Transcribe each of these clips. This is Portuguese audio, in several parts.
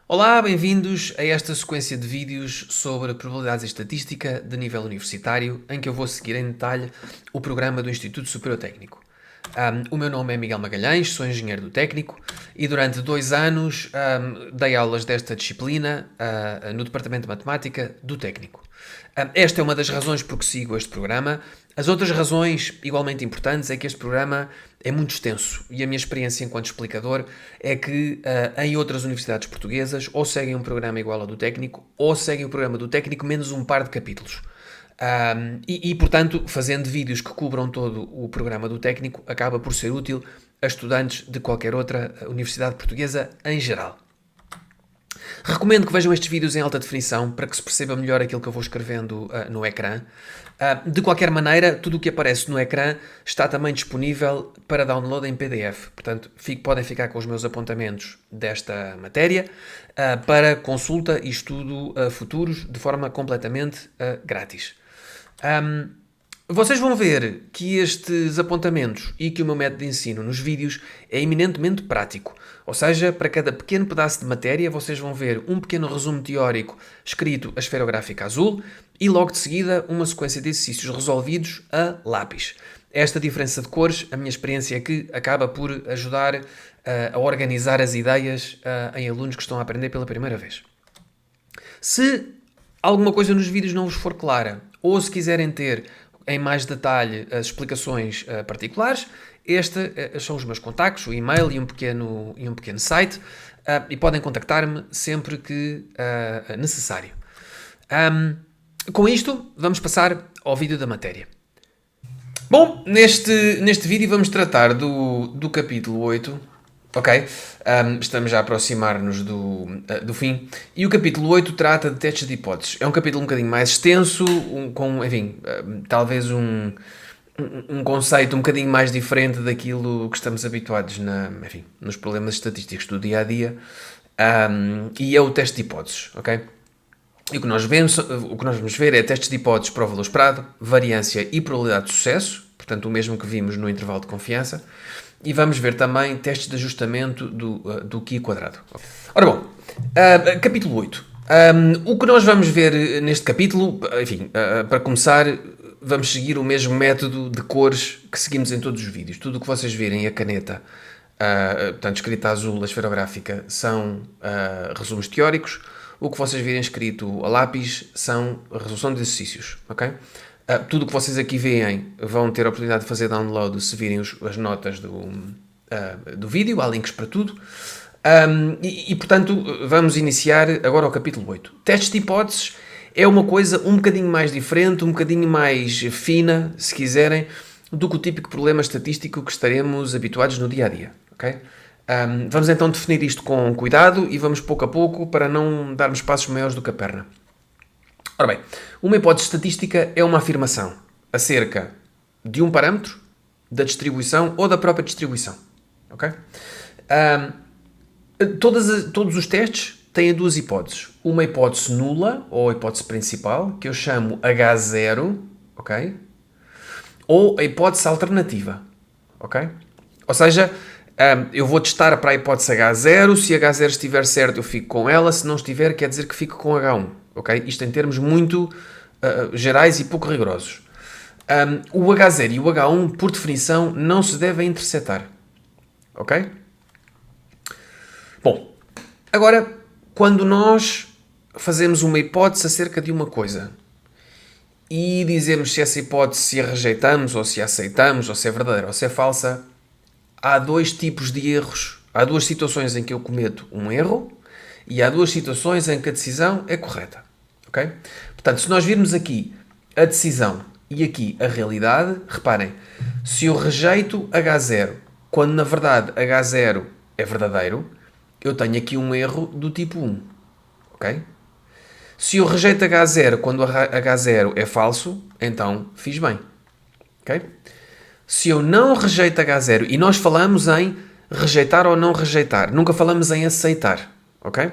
Olá, bem-vindos a esta sequência de vídeos sobre probabilidades e estatística de nível universitário, em que eu vou seguir em detalhe o programa do Instituto Superior Técnico. O meu nome é Miguel Magalhães, sou engenheiro do técnico e durante 2 anos dei aulas desta disciplina no Departamento de Matemática do técnico. Esta é uma das razões por que sigo este programa. As outras razões, igualmente importantes, é que este programa é muito extenso e a minha experiência enquanto explicador é que em outras universidades portuguesas ou seguem um programa igual ao do técnico ou seguem o programa do técnico menos um par de capítulos. Portanto, fazendo vídeos que cubram todo o programa do técnico, acaba por ser útil a estudantes de qualquer outra universidade portuguesa em geral. Recomendo que vejam estes vídeos em alta definição para que se perceba melhor aquilo que eu vou escrevendo no ecrã. De qualquer maneira, tudo o que aparece no ecrã está também disponível para download em PDF. Portanto, podem ficar com os meus apontamentos desta matéria para consulta e estudo futuros de forma completamente grátis. Vocês vão ver que estes apontamentos e que o meu método de ensino nos vídeos é eminentemente prático. Ou seja, para cada pequeno pedaço de matéria, vocês vão ver um pequeno resumo teórico escrito a esferográfica azul e logo de seguida uma sequência de exercícios resolvidos a lápis. Esta diferença de cores, a minha experiência é que acaba por ajudar a organizar as ideias em alunos que estão a aprender pela primeira vez. Se alguma coisa nos vídeos não vos for clara, ou se quiserem ter em mais detalhe as explicações particulares, estes são os meus contactos, o e-mail e um pequeno site, e podem contactar-me sempre que necessário. Com isto, vamos passar ao vídeo da matéria. Bom, neste vídeo vamos tratar do capítulo 8. Ok, estamos já a aproximar-nos do fim. E o capítulo 8 trata de testes de hipóteses. É um capítulo um bocadinho mais extenso, talvez um conceito um bocadinho mais diferente daquilo que estamos habituados nos problemas estatísticos do dia-a-dia. E é o teste de hipóteses, ok? E o que nós vamos ver é testes de hipóteses para o valor esperado, variância e probabilidade de sucesso, portanto o mesmo que vimos no intervalo de confiança. E vamos ver também testes de ajustamento do Q quadrado. Ora bom, capítulo 8. O que nós vamos ver neste capítulo, para começar, vamos seguir o mesmo método de cores que seguimos em todos os vídeos. Tudo o que vocês virem a caneta, portanto escrita azul, a esferográfica, são resumos teóricos. O que vocês virem escrito a lápis são a resolução de exercícios, ok? Tudo o que vocês aqui veem vão ter a oportunidade de fazer download se virem as notas do vídeo, há links para tudo. Portanto, vamos iniciar agora o capítulo 8. Testes de hipóteses é uma coisa um bocadinho mais diferente, um bocadinho mais fina, se quiserem, do que o típico problema estatístico que estaremos habituados no dia-a-dia, ok? Vamos então definir isto com cuidado e vamos pouco a pouco para não darmos passos maiores do que a perna. Ora bem, uma hipótese estatística é uma afirmação acerca de um parâmetro, da distribuição ou da própria distribuição. Ok? Todos os testes têm duas hipóteses. Uma hipótese nula, ou a hipótese principal, que eu chamo H0, ok? Ou a hipótese alternativa, ok? Ou seja, eu vou testar para a hipótese H0, se H0 estiver certo eu fico com ela, se não estiver quer dizer que fico com H1. Okay? Isto em termos muito gerais e pouco rigorosos. O H0 e o H1, por definição, não se devem intersetar. Ok? Bom, agora, quando nós fazemos uma hipótese acerca de uma coisa e dizemos se essa hipótese se a rejeitamos ou se a aceitamos, ou se é verdadeira ou se é falsa, há dois tipos de erros. Há duas situações em que eu cometo um erro e há duas situações em que a decisão é correta. Okay? Portanto, se nós virmos aqui a decisão e aqui a realidade, reparem, se eu rejeito H0 quando na verdade H0 é verdadeiro, eu tenho aqui um erro do tipo 1. Okay? Se eu rejeito H0 quando H0 é falso, então fiz bem. Okay? Se eu não rejeito H0, e nós falamos em rejeitar ou não rejeitar, nunca falamos em aceitar. Ok?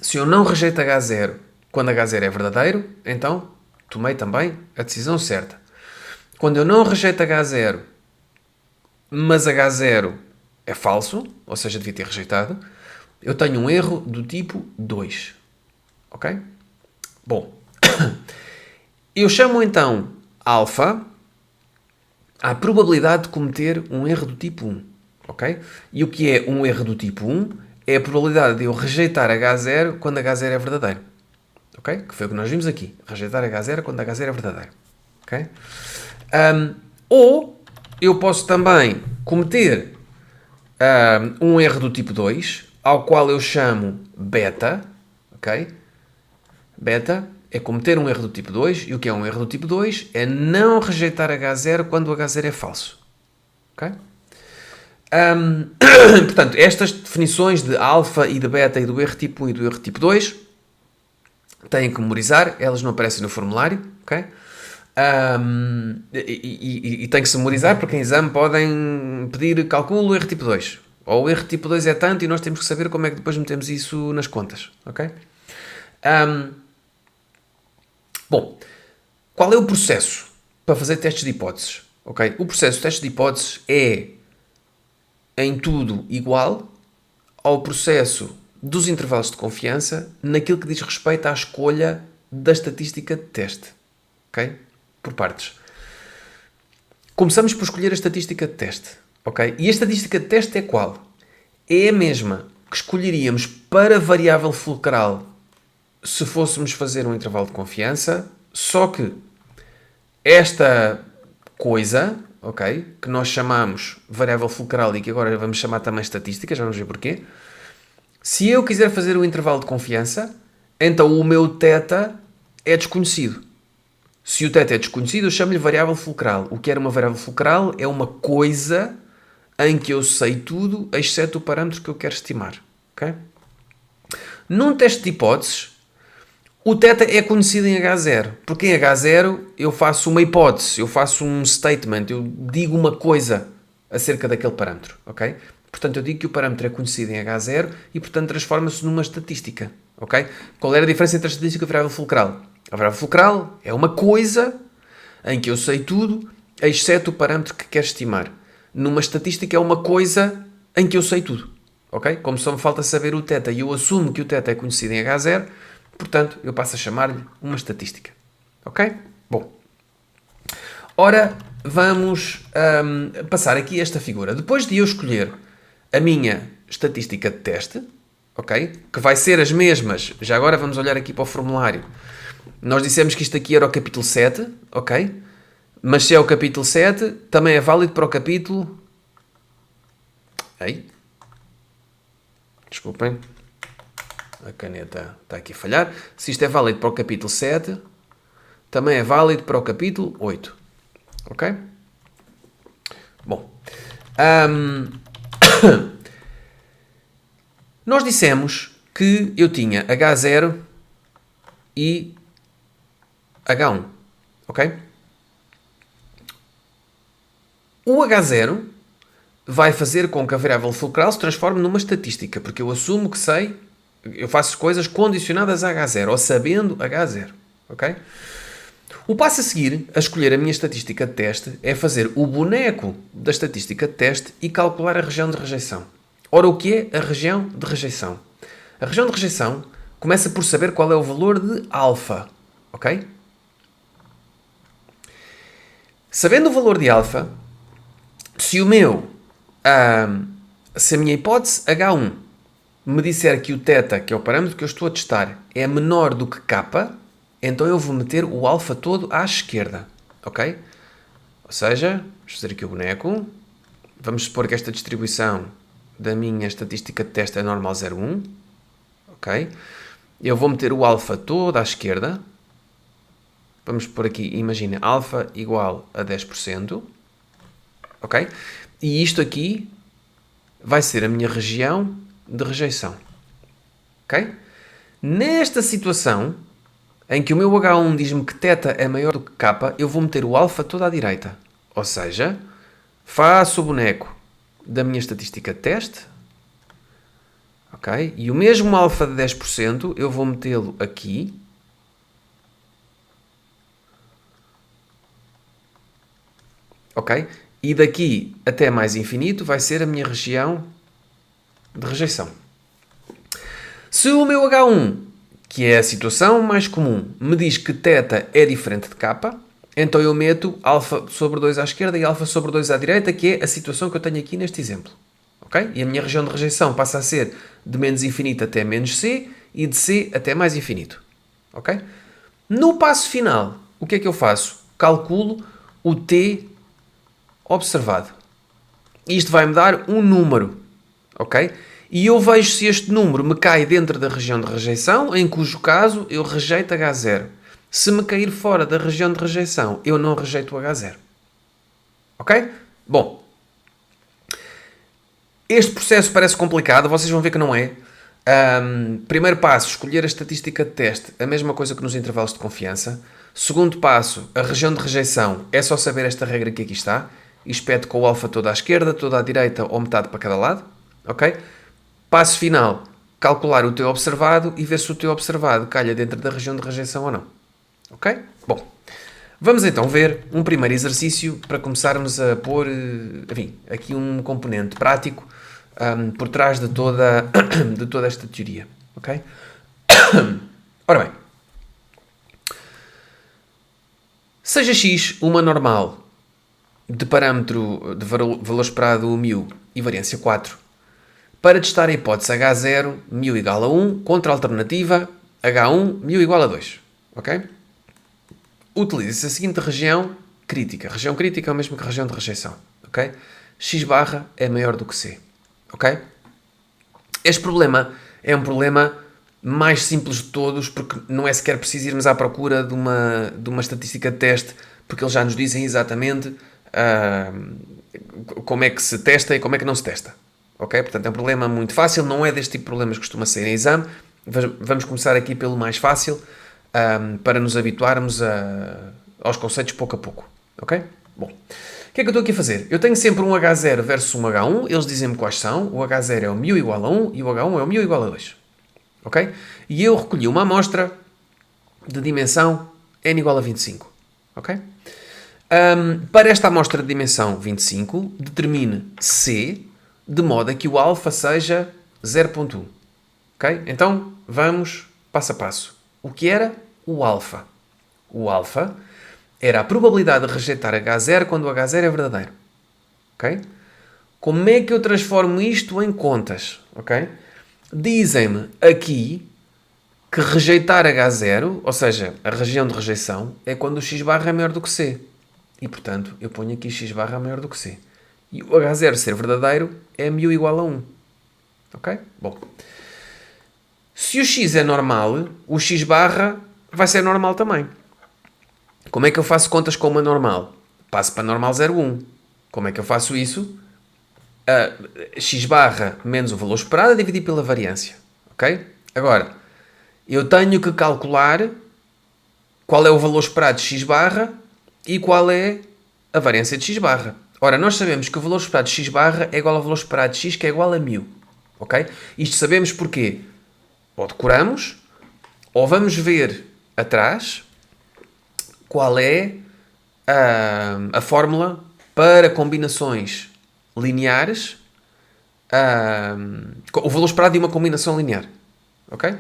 Se eu não rejeito H0 quando H0 é verdadeiro, então tomei também a decisão certa. Quando eu não rejeito H0, mas H0 é falso, ou seja, devia ter rejeitado, eu tenho um erro do tipo 2. Ok? Bom, eu chamo então alfa à probabilidade de cometer um erro do tipo 1. Ok? E o que é um erro do tipo 1? É a probabilidade de eu rejeitar H0 quando H0 é verdadeiro. Ok? Que foi o que nós vimos aqui. Rejeitar H0 quando H0 é verdadeiro. Ok? Ou eu posso também cometer um erro do tipo 2, ao qual eu chamo beta. Ok? Beta é cometer um erro do tipo 2. E o que é um erro do tipo 2? É não rejeitar H0 quando o H0 é falso. Ok? Portanto, estas definições de alfa e de beta e do erro tipo 1 e do erro tipo 2 têm que memorizar, elas não aparecem no formulário, ok? E tem que se memorizar porque em exame podem pedir calculo o erro tipo 2. Ou o erro tipo 2 é tanto e nós temos que saber como é que depois metemos isso nas contas, ok? Bom, qual é o processo para fazer testes de hipóteses? Ok? O processo de testes de hipóteses é em tudo igual ao processo dos intervalos de confiança naquilo que diz respeito à escolha da estatística de teste. Ok? Por partes. Começamos por escolher a estatística de teste. Ok? E a estatística de teste é qual? É a mesma que escolheríamos para a variável fulcral se fôssemos fazer um intervalo de confiança, só que esta coisa, ok, que nós chamamos variável fulcral e que agora vamos chamar também estatística, já vamos ver porquê. Se eu quiser fazer um intervalo de confiança, então o meu θ é desconhecido. Se o θ é desconhecido, eu chamo-lhe variável fulcral. O que era uma variável fulcral é uma coisa em que eu sei tudo, exceto o parâmetro que eu quero estimar. Okay? Num teste de hipóteses, o θ é conhecido em H0, porque em H0 eu faço uma hipótese, eu faço um statement, eu digo uma coisa acerca daquele parâmetro, ok? Portanto, eu digo que o parâmetro é conhecido em H0 e, portanto, transforma-se numa estatística, ok? Qual era a diferença entre a estatística e a variável fulcral? A variável fulcral é uma coisa em que eu sei tudo, exceto o parâmetro que quero estimar. Numa estatística é uma coisa em que eu sei tudo, ok? Como só me falta saber o θ e eu assumo que o θ é conhecido em H0, portanto, eu passo a chamar-lhe uma estatística. Ok? Bom. Ora, vamos passar aqui esta figura. Depois de eu escolher a minha estatística de teste, ok? Que vai ser as mesmas. Já agora vamos olhar aqui para o formulário. Nós dissemos que isto aqui era o capítulo 7, ok? Mas se é o capítulo 7, também é válido para o capítulo... Ei. Desculpem. A caneta está aqui a falhar. Se isto é válido para o capítulo 7, também é válido para o capítulo 8. Ok? Bom. Nós dissemos que eu tinha H0 e H1. Ok? O H0 vai fazer com que a variável fulcral se transforme numa estatística, porque eu assumo que sei, eu faço coisas condicionadas a H0, ou sabendo H0. Ok? O passo a seguir, a escolher a minha estatística de teste, é fazer o boneco da estatística de teste e calcular a região de rejeição. Ora, o que é a região de rejeição? A região de rejeição começa por saber qual é o valor de alfa, ok? Sabendo o valor de alfa, se se a minha hipótese H1 me disser que o θ, que é o parâmetro que eu estou a testar, é menor do que K, então eu vou meter o alfa todo à esquerda, ok? Ou seja, vamos fazer aqui o boneco. Vamos supor que esta distribuição da minha estatística de teste é normal 0,1, ok? Eu vou meter o alfa todo à esquerda. Vamos pôr aqui, imagina, alfa igual a 10%, ok? E isto aqui vai ser a minha região de rejeição, ok? Nesta situação, em que o meu H1 diz-me que θ é maior do que K, eu vou meter o alfa todo à direita. Ou seja, faço o boneco da minha estatística de teste, ok? E o mesmo alfa de 10% eu vou metê-lo aqui. Ok? E daqui até mais infinito vai ser a minha região de rejeição. Se o meu H1, que é a situação mais comum, me diz que θ é diferente de K, então eu meto alfa sobre 2 à esquerda e alfa sobre 2 à direita, que é a situação que eu tenho aqui neste exemplo. Okay? E a minha região de rejeição passa a ser de menos infinito até menos C e de C até mais infinito. Okay? No passo final, o que é que eu faço? Calculo o T observado. Isto vai-me dar um número. Ok? E eu vejo se este número me cai dentro da região de rejeição, em cujo caso eu rejeito H0. Se me cair fora da região de rejeição, eu não rejeito o H0. Ok? Bom, este processo parece complicado, vocês vão ver que não é. Primeiro passo, escolher a estatística de teste, a mesma coisa que nos intervalos de confiança. Segundo passo, a região de rejeição, é só saber esta regra que aqui está. Espeto com o alfa toda à esquerda, toda à direita ou metade para cada lado. Ok? Passo final, calcular o teu observado e ver se o teu observado calha dentro da região de rejeição ou não. Ok? Bom, vamos então ver um primeiro exercício para começarmos a pôr, enfim, aqui um componente prático por trás de toda esta teoria. Ok? Ora bem, seja x uma normal de parâmetro de valor esperado μ e variância 4, para testar a hipótese H0, μ igual a 1, contra a alternativa H1, μ igual a 2. Ok? Utiliza-se a seguinte região crítica. Região crítica é o mesmo que a região de rejeição. Ok? X barra é maior do que C. Ok? Este problema é um problema mais simples de todos, porque não é sequer preciso irmos à procura de uma estatística de teste, porque eles já nos dizem exatamente como é que se testa e como é que não se testa. Ok? Portanto, é um problema muito fácil, não é deste tipo de problemas que costuma ser em exame. Vamos começar aqui pelo mais fácil, para nos habituarmos aos conceitos pouco a pouco. Ok? Bom, o que é que eu estou aqui a fazer? Eu tenho sempre um H0 versus um H1, eles dizem-me quais são. O H0 é o μ igual a 1 e o H1 é o μ igual a 2. Ok? E eu recolhi uma amostra de dimensão n igual a 25. Ok? Para esta amostra de dimensão 25, determine C de modo a que o alfa seja 0.1. Ok? Então, vamos passo a passo. O que era o alfa? O alfa era a probabilidade de rejeitar H0 quando o H0 é verdadeiro. Ok? Como é que eu transformo isto em contas? Ok? Dizem-me aqui que rejeitar H0, ou seja, a região de rejeição, é quando o x barra é maior do que C. E, portanto, eu ponho aqui x barra maior do que C. E o H0 ser verdadeiro é μ igual a 1. Ok? Bom. Se o x é normal, o x barra vai ser normal também. Como é que eu faço contas com uma normal? Passo para normal 0,1. Como é que eu faço isso? X barra menos o valor esperado a dividir pela variância. Ok? Agora, eu tenho que calcular qual é o valor esperado de x barra e qual é a variância de x barra. Ora, nós sabemos que o valor esperado de x barra é igual ao valor esperado de x, que é igual a μ. Ok? Isto sabemos porquê? Ou decoramos, ou vamos ver atrás qual é a fórmula para combinações lineares, o valor esperado de uma combinação linear. Ok?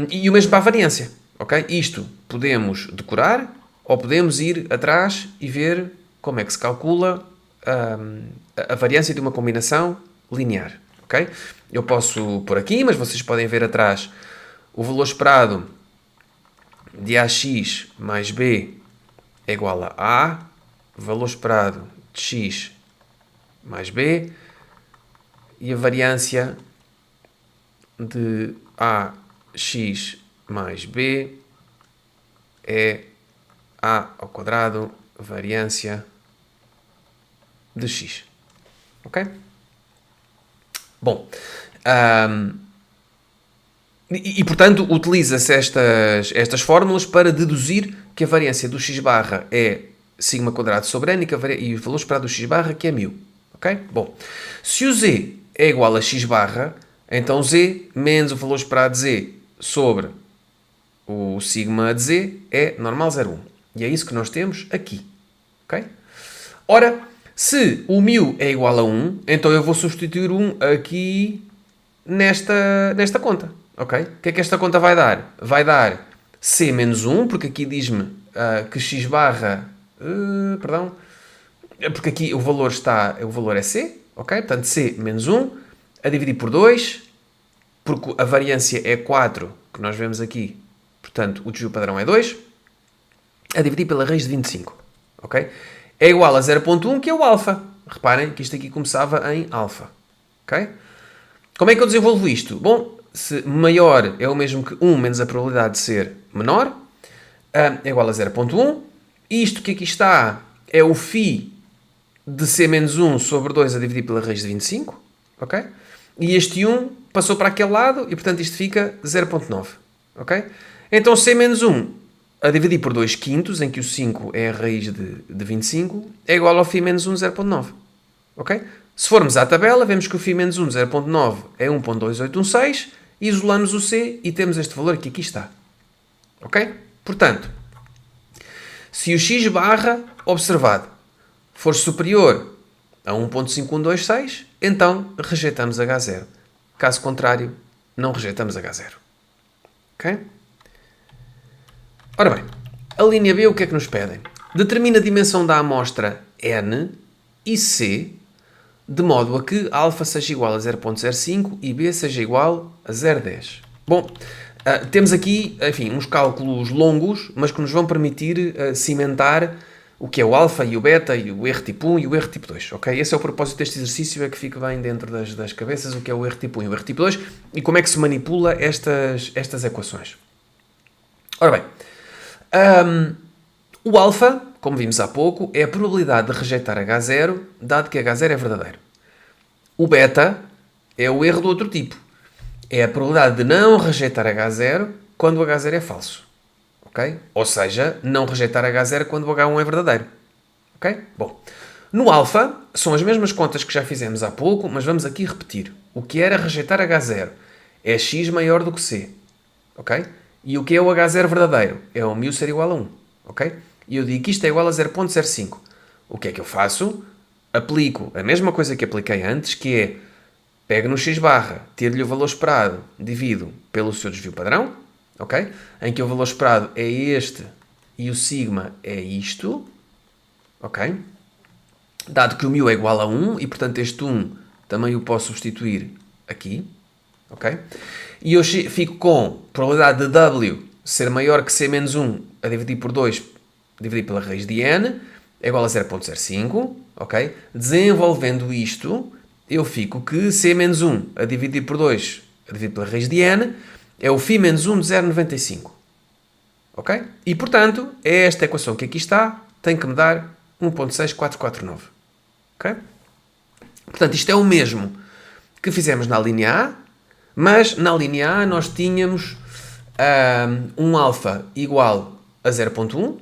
E o mesmo para a variância. Ok? Isto podemos decorar ou podemos ir atrás e ver como é que se calcula a variância de uma combinação linear. Ok? Eu posso pôr aqui, mas vocês podem ver atrás o valor esperado de AX mais B é igual a A, valor esperado de X mais B, e a variância de AX mais B é A ao quadrado variância de X. Ok? Bom, portanto, utiliza-se estas fórmulas para deduzir que a variância do x barra é sigma quadrado sobre n e o valor esperado do x barra que é μ. Ok? Bom, se o z é igual a x barra, então z menos o valor esperado de z sobre o sigma de z é normal 0,1. E é isso que nós temos aqui. Ok? Ora, se o μ é igual a 1, então eu vou substituir 1 aqui nesta conta, ok? O que é que esta conta vai dar? Vai dar C menos 1, porque aqui diz-me que x barra... perdão. Porque aqui o valor é C, ok? Portanto, C menos 1, a dividir por 2, porque a variância é 4, que nós vemos aqui. Portanto, o desvio padrão é 2, a dividir pela raiz de 25, ok? É igual a 0.1, que é o alfa. Reparem que isto aqui começava em alfa, ok? Como é que eu desenvolvo isto? Bom, se maior é o mesmo que 1 menos a probabilidade de ser menor, é igual a 0.1. Isto que aqui está é o φ de C menos 1 sobre 2 a dividir pela raiz de 25, ok? E este 1 passou para aquele lado e, portanto, isto fica 0.9, ok? Então, C menos 1 a dividir por 2 quintos, em que o 5 é a raiz de 25, é igual ao φ menos 1, 0.9, ok? Se formos à tabela, vemos que o φ menos 1, 0.9 é 1.2816, isolamos o C e temos este valor que aqui está, ok? Portanto, se o x barra observado for superior a 1.5126, então rejeitamos H0. Caso contrário, não rejeitamos H0. Ok? Ora bem, a linha B o que é que nos pedem? Determina a dimensão da amostra N e C de modo a que alfa seja igual a 0.05 e B seja igual a 0.10. Bom, temos aqui, enfim, uns cálculos longos, mas que nos vão permitir cimentar o que é o alfa e o beta e o erro tipo 1 e o erro tipo 2, ok? Esse é o propósito deste exercício, é que fique bem dentro das cabeças o que é o erro tipo 1 e o erro tipo 2 e como é que se manipula estas equações. Ora bem, o alfa, como vimos há pouco, é a probabilidade de rejeitar H0, dado que H0 é verdadeiro. O beta é o erro do outro tipo. É a probabilidade de não rejeitar H0 quando o H0 é falso. Ok? Ou seja, não rejeitar H0 quando o H1 é verdadeiro. Ok? Bom, no alfa, são as mesmas contas que já fizemos há pouco, mas vamos aqui repetir. O que era rejeitar H0 é x maior do que C. Ok? E o que é o H0 verdadeiro? É o μ ser igual a 1. Ok? E eu digo que isto é igual a 0.05. O que é que eu faço? Aplico a mesma coisa que apliquei antes, que é pego no x barra, tiro-lhe o valor esperado, divido pelo seu desvio padrão, ok? Em que o valor esperado é este e o sigma é isto, ok? Dado que o μ é igual a 1 e, portanto, este 1 também o posso substituir aqui, ok? E eu fico com probabilidade de W ser maior que C menos 1 a dividir por 2, dividir pela raiz de N, é igual a 0.05, ok? Desenvolvendo isto, eu fico que C menos 1 a dividir por 2, a dividir pela raiz de N, é o φ menos 1 de 0.95, ok? E, portanto, é esta equação que aqui está, tem que me dar 1.6449, ok? Portanto, isto é o mesmo que fizemos na linha A, mas na linha A nós tínhamos um alfa igual a 0.1,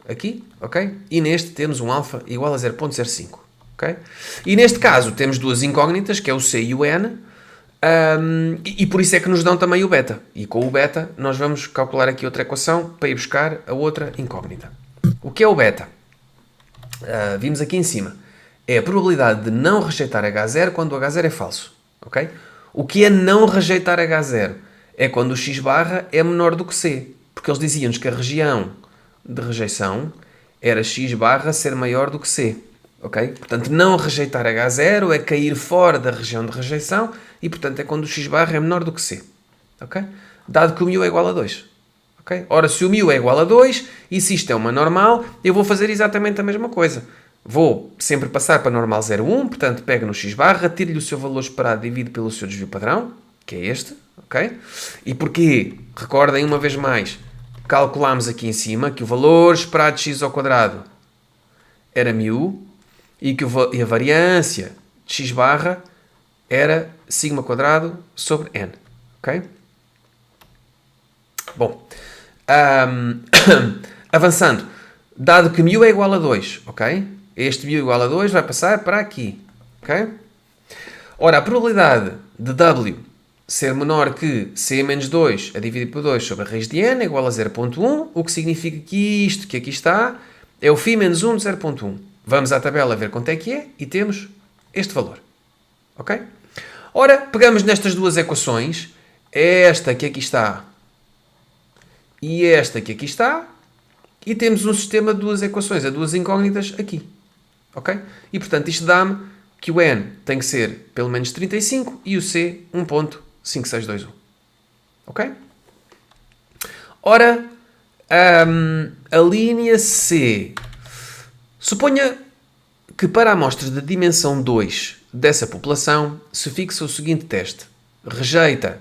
aqui, ok? E neste temos um alfa igual a 0.05, ok? E neste caso temos duas incógnitas, que é o C e o N, e por isso é que nos dão também o beta. E com o beta nós vamos calcular aqui outra equação para ir buscar a outra incógnita. O que é o beta? Vimos aqui em cima. É a probabilidade de não rejeitar H0 quando o H0 é falso, ok? O que é não rejeitar H0? É quando o x barra é menor do que C. Porque eles diziam-nos que a região de rejeição era x barra ser maior do que C. Ok? Portanto, não rejeitar H0 é cair fora da região de rejeição e, portanto, é quando o x barra é menor do que C. Ok? Dado que o μ é igual a 2. Ok? Ora, se o μ é igual a 2 e se isto é uma normal, eu vou fazer exatamente a mesma coisa. Vou sempre passar para normal 0,1, portanto, pego no x barra, tiro-lhe o seu valor esperado, divido pelo seu desvio padrão, que é este, ok? E porquê? Recordem uma vez mais, calculámos aqui em cima que o valor esperado de x ao quadrado era μ e que e a variância de x barra era sigma quadrado sobre n, ok? Bom, avançando, dado que μ é igual a 2, ok? Este μ igual a 2 vai passar para aqui, ok? Ora, a probabilidade de W ser menor que C menos 2 a dividir por 2 sobre a raiz de n é igual a 0.1, o que significa que isto que aqui está é o φ menos 1 de 0.1. Vamos à tabela ver quanto é que é e temos este valor, ok? Ora, pegamos nestas duas equações, esta que aqui está e esta que aqui está, e temos um sistema de duas equações, a duas incógnitas aqui. Ok? E portanto isto dá-me que o N tem que ser pelo menos 35 e o C 1.5621. Ok? Ora, a linha C. Suponha que para amostras de dimensão 2 dessa população se fixa o seguinte teste. Rejeita-se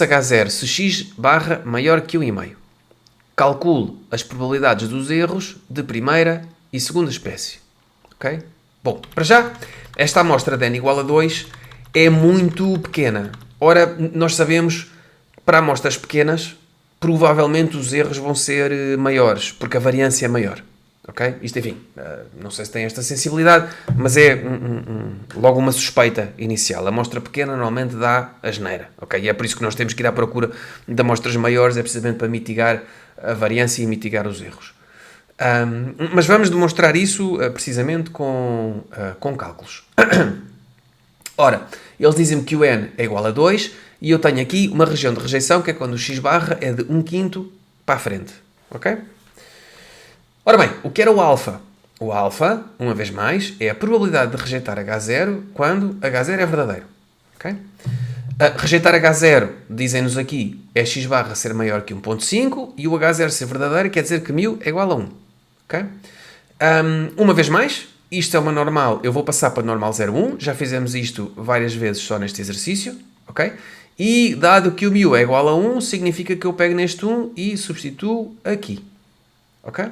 H0 se x barra maior que 1,5. Calcule as probabilidades dos erros de primeira e segunda espécie. Ok? Bom, para já, esta amostra de n igual a 2 é muito pequena. Ora, nós sabemos, para amostras pequenas, provavelmente os erros vão ser maiores, porque a variância é maior. Ok? Isto, enfim, não sei se tem esta sensibilidade, mas é logo uma suspeita inicial. A amostra pequena normalmente dá asneira. Ok? E é por isso que nós temos que ir à procura de amostras maiores, é precisamente para mitigar a variância e mitigar os erros. Mas vamos demonstrar isso precisamente com cálculos. Ora, eles dizem-me que o n é igual a 2 e eu tenho aqui uma região de rejeição que é quando o x barra é de 1/5 para a frente. Ok? Ora bem, o que era o alfa? O alfa, uma vez mais, é a probabilidade de rejeitar H0 quando H0 é verdadeiro. Ok? Rejeitar H0, dizem-nos aqui, é x barra ser maior que 1.5 e o H0 ser verdadeiro quer dizer que μ é igual a 1. Okay? Uma vez mais, isto é uma normal, eu vou passar para normal 0,1, já fizemos isto várias vezes só neste exercício, ok? E dado que o μ é igual a 1, significa que eu pego neste 1 e substituo aqui, ok?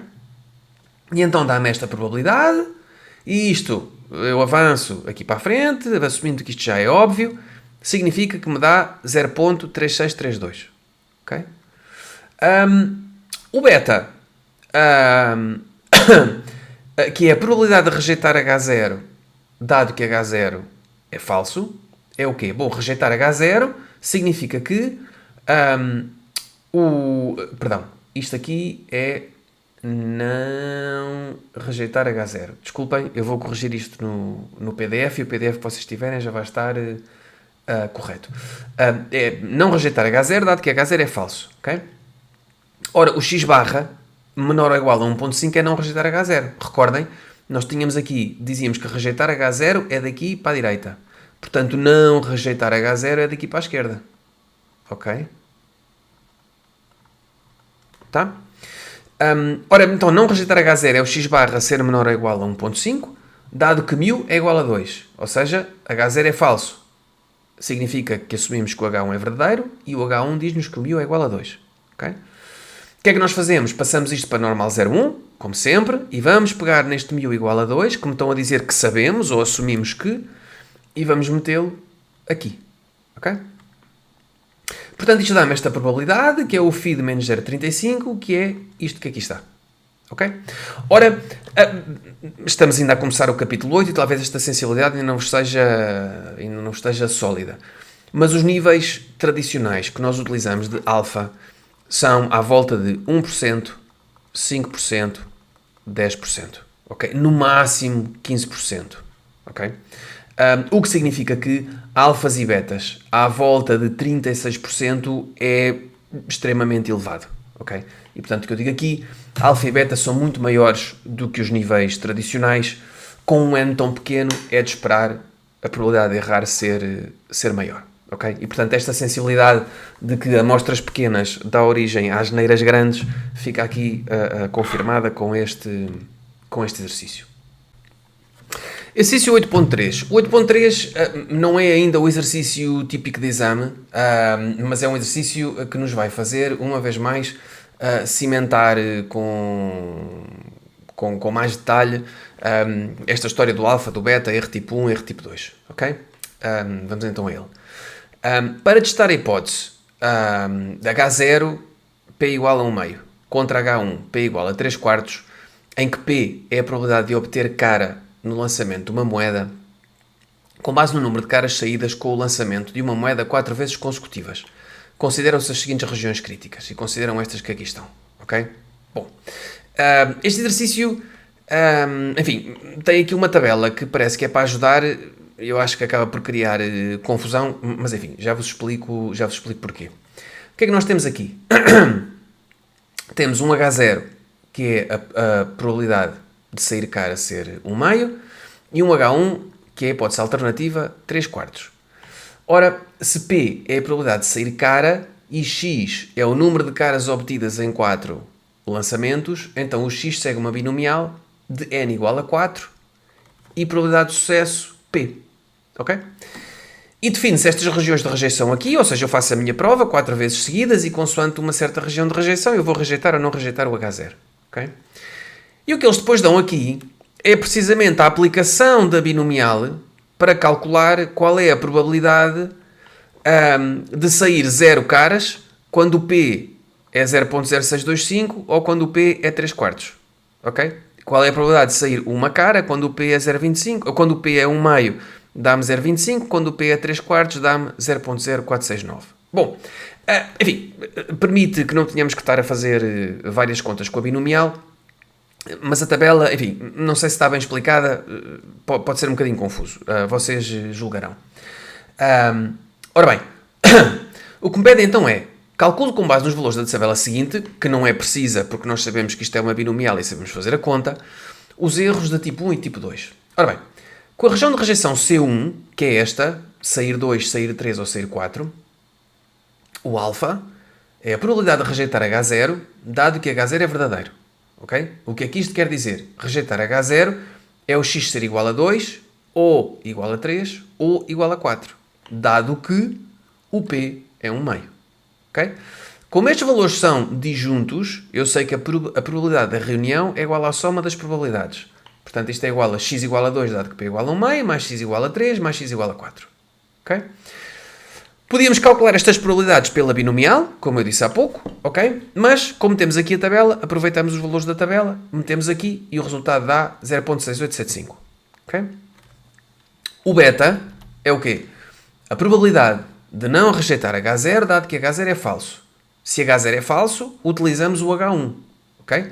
E então dá-me esta probabilidade, e isto eu avanço aqui para a frente, assumindo que isto já é óbvio, significa que me dá 0.3632, ok? O beta, que é a probabilidade de rejeitar H0, dado que H0 é falso, é o quê? Bom, rejeitar H0 significa que isto aqui é não rejeitar H0. Desculpem, eu vou corrigir isto no PDF e o PDF que vocês tiverem já vai estar correto. É não rejeitar H0, dado que H0 é falso, ok? Ora, o x barra menor ou igual a 1.5 é não rejeitar H0. Recordem, nós tínhamos aqui, dizíamos que rejeitar H0 é daqui para a direita. Portanto, não rejeitar H0 é daqui para a esquerda. Ok? Tá? Ora, então, não rejeitar H0 é o x barra ser menor ou igual a 1.5, dado que μ é igual a 2. Ou seja, H0 é falso. Significa que assumimos que o H1 é verdadeiro e o H1 diz-nos que o μ é igual a 2. Ok? O que é que nós fazemos? Passamos isto para normal 0,1, como sempre, e vamos pegar neste μ igual a 2, que me estão a dizer que sabemos, ou assumimos que, e vamos metê-lo aqui. Ok? Portanto, isto dá-me esta probabilidade, que é o φ de menos 0,35, que é isto que aqui está. Ok? Ora, estamos ainda a começar o capítulo 8 e talvez esta sensibilidade ainda não esteja sólida. Mas os níveis tradicionais que nós utilizamos de alfa são à volta de 1%, 5%, 10%. Okay? No máximo 15%. Okay? O que significa que alfas e betas à volta de 36% é extremamente elevado. Okay? E portanto o que eu digo aqui, alfa e beta são muito maiores do que os níveis tradicionais. Com um n tão pequeno é de esperar a probabilidade de errar ser maior. Okay? E portanto esta sensibilidade de que amostras pequenas dá origem às asneiras grandes fica aqui confirmada com este exercício. Exercício 8.3. O 8.3 não é ainda o exercício típico de exame, mas é um exercício que nos vai fazer, uma vez mais, cimentar com mais detalhe esta história do alfa, do beta, R tipo 1 e R tipo 2. Okay? Vamos então a ele. Para testar a hipótese de H0, P igual a 1,5, contra H1, P igual a 3 quartos, em que P é a probabilidade de obter cara no lançamento de uma moeda, com base no número de caras saídas com o lançamento de uma moeda 4 vezes consecutivas. Consideram-se as seguintes regiões críticas, e consideram estas que aqui estão. Ok? Bom, este exercício, enfim, tem aqui uma tabela que parece que é para ajudar eu acho que acaba por criar confusão, mas enfim, já vos explico porquê. O que é que nós temos aqui? Temos um H0, que é a probabilidade de sair cara ser 1/2, e um H1, que é a hipótese alternativa 3/4. Ora, se P é a probabilidade de sair cara e X é o número de caras obtidas em 4 lançamentos, então o X segue uma binomial de N igual a 4 e probabilidade de sucesso P. Ok? E define-se estas regiões de rejeição aqui, ou seja, eu faço a minha prova 4 vezes seguidas e consoante uma certa região de rejeição eu vou rejeitar ou não rejeitar o H0. Okay? E o que eles depois dão aqui é precisamente a aplicação da binomial para calcular qual é a probabilidade de sair 0 caras quando o P é 0.0625 ou quando o P é 3/4. Ok? Qual é a probabilidade de sair uma cara quando o P é 0.25 ou quando o P é 1/2 dá-me 0.25, quando o P é 3/4 dá-me 0.0469. Bom, enfim, permite que não tenhamos que estar a fazer várias contas com a binomial, mas a tabela, enfim, não sei se está bem explicada, pode ser um bocadinho confuso, vocês julgarão. Ora bem, o que me pedem então é, calculo com base nos valores da tabela seguinte, que não é precisa porque nós sabemos que isto é uma binomial e sabemos fazer a conta, os erros de tipo 1 e tipo 2. Ora bem, com a região de rejeição C1, que é esta, sair 2, sair 3 ou sair 4, o alfa é a probabilidade de rejeitar H0, dado que H0 é verdadeiro. Okay? O que é que isto quer dizer? Rejeitar H0 é o X ser igual a 2, ou igual a 3, ou igual a 4, dado que o P é 1/2. Okay? Como estes valores são disjuntos, eu sei que a probabilidade da reunião é igual à soma das probabilidades. Portanto, isto é igual a x igual a 2, dado que P é igual a 1/2, mais x igual a 3, mais x igual a 4. Ok? Podíamos calcular estas probabilidades pela binomial, como eu disse há pouco, ok? Mas, como temos aqui a tabela, aproveitamos os valores da tabela, metemos aqui e o resultado dá 0.6875. Ok? O beta é o quê? A probabilidade de não rejeitar H0, dado que H0 é falso. Se H0 é falso, utilizamos o H1. Ok?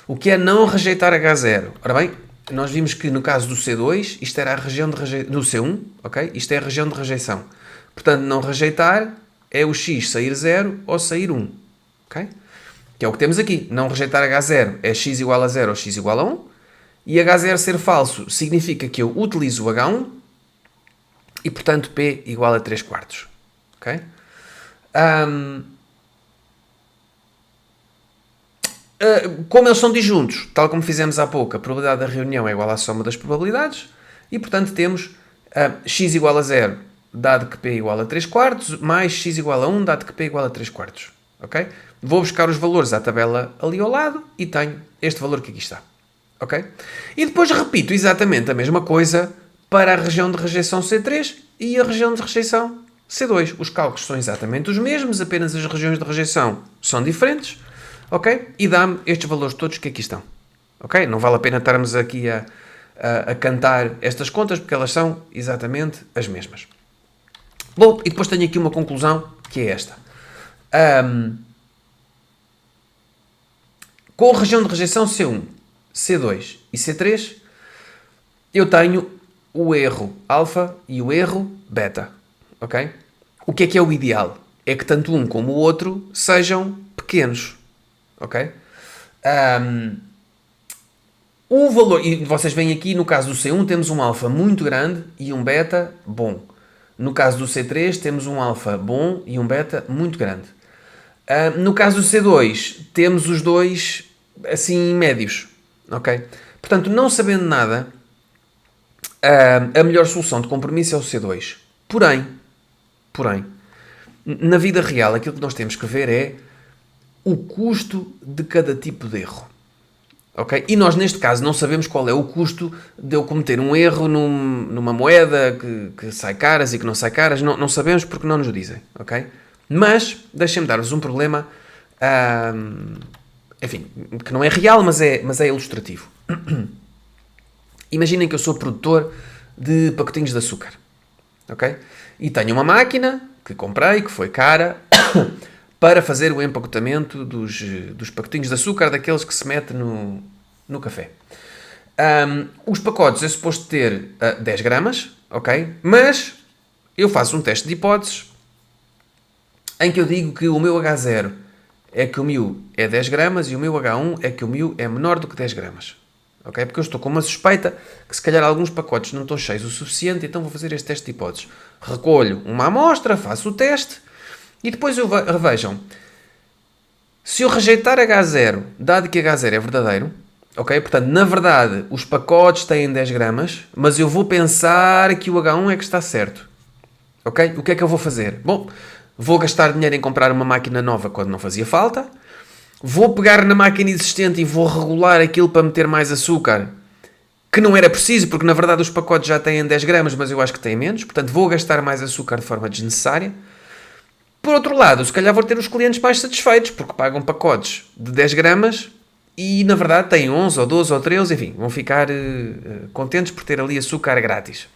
O que é não rejeitar H0? Ora bem, nós vimos que no caso do C2, isto era a região de rejeição, do C1, ok? Isto é a região de rejeição. Portanto, não rejeitar é o X sair 0 ou sair 1, ok? Que é o que temos aqui. Não rejeitar H0 é X igual a 0 ou X igual a 1. E H0 ser falso significa que eu utilizo o H1 e, portanto, P igual a 3/4, ok? Como eles são disjuntos, tal como fizemos há pouco, a probabilidade da reunião é igual à soma das probabilidades e, portanto, temos x igual a 0, dado que P é igual a 3/4, mais x igual a 1, dado que P é igual a 3/4. Okay? Vou buscar os valores à tabela ali ao lado e tenho este valor que aqui está. Okay? E depois repito exatamente a mesma coisa para a região de rejeição C3 e a região de rejeição C2. Os cálculos são exatamente os mesmos, apenas as regiões de rejeição são diferentes. Ok? E dá-me estes valores todos que aqui estão. Ok? Não vale a pena estarmos aqui a cantar estas contas, porque elas são exatamente as mesmas. Bom, e depois tenho aqui uma conclusão, que é esta. Com a região de rejeição C1, C2 e C3, eu tenho o erro alfa e o erro beta. Ok? O que é o ideal? É que tanto um como o outro sejam pequenos. Ok? O valor, e vocês veem aqui, no caso do C1 temos um alfa muito grande e um beta bom. No caso do C3 temos um alfa bom e um beta muito grande. No caso do C2 temos os dois assim médios. Ok? Portanto, não sabendo nada, a melhor solução de compromisso é o C2. Porém, na vida real aquilo que nós temos que ver é o custo de cada tipo de erro. Okay? E nós, neste caso, não sabemos qual é o custo de eu cometer um erro numa moeda que sai caras e que não sai caras. Não sabemos porque não nos dizem. Okay? Mas, deixem-me dar-vos um problema, enfim, que não é real, mas é ilustrativo. Imaginem que eu sou produtor de pacotinhos de açúcar. Okay? E tenho uma máquina que comprei, que foi cara, para fazer o empacotamento dos pacotinhos de açúcar, daqueles que se mete no café. Os pacotes é suposto ter 10 gramas, ok? Mas eu faço um teste de hipóteses em que eu digo que o meu H0 é que o μ é 10 gramas e o meu H1 é que o μ é menor do que 10 gramas. Ok? Porque eu estou com uma suspeita que se calhar alguns pacotes não estão cheios o suficiente, então vou fazer este teste de hipóteses. Recolho uma amostra, faço o teste e depois vejam. Se eu rejeitar H0, dado que H0 é verdadeiro, ok? Portanto, na verdade, os pacotes têm 10 gramas, mas eu vou pensar que o H1 é que está certo. Ok? O que é que eu vou fazer? Bom, vou gastar dinheiro em comprar uma máquina nova quando não fazia falta. Vou pegar na máquina existente e vou regular aquilo para meter mais açúcar, que não era preciso, porque na verdade os pacotes já têm 10 gramas, mas eu acho que têm menos. Portanto, vou gastar mais açúcar de forma desnecessária. Por outro lado, se calhar vou ter os clientes mais satisfeitos, porque pagam pacotes de 10 gramas e na verdade têm 11 ou 12 ou 13, enfim, vão ficar contentes por ter ali açúcar grátis.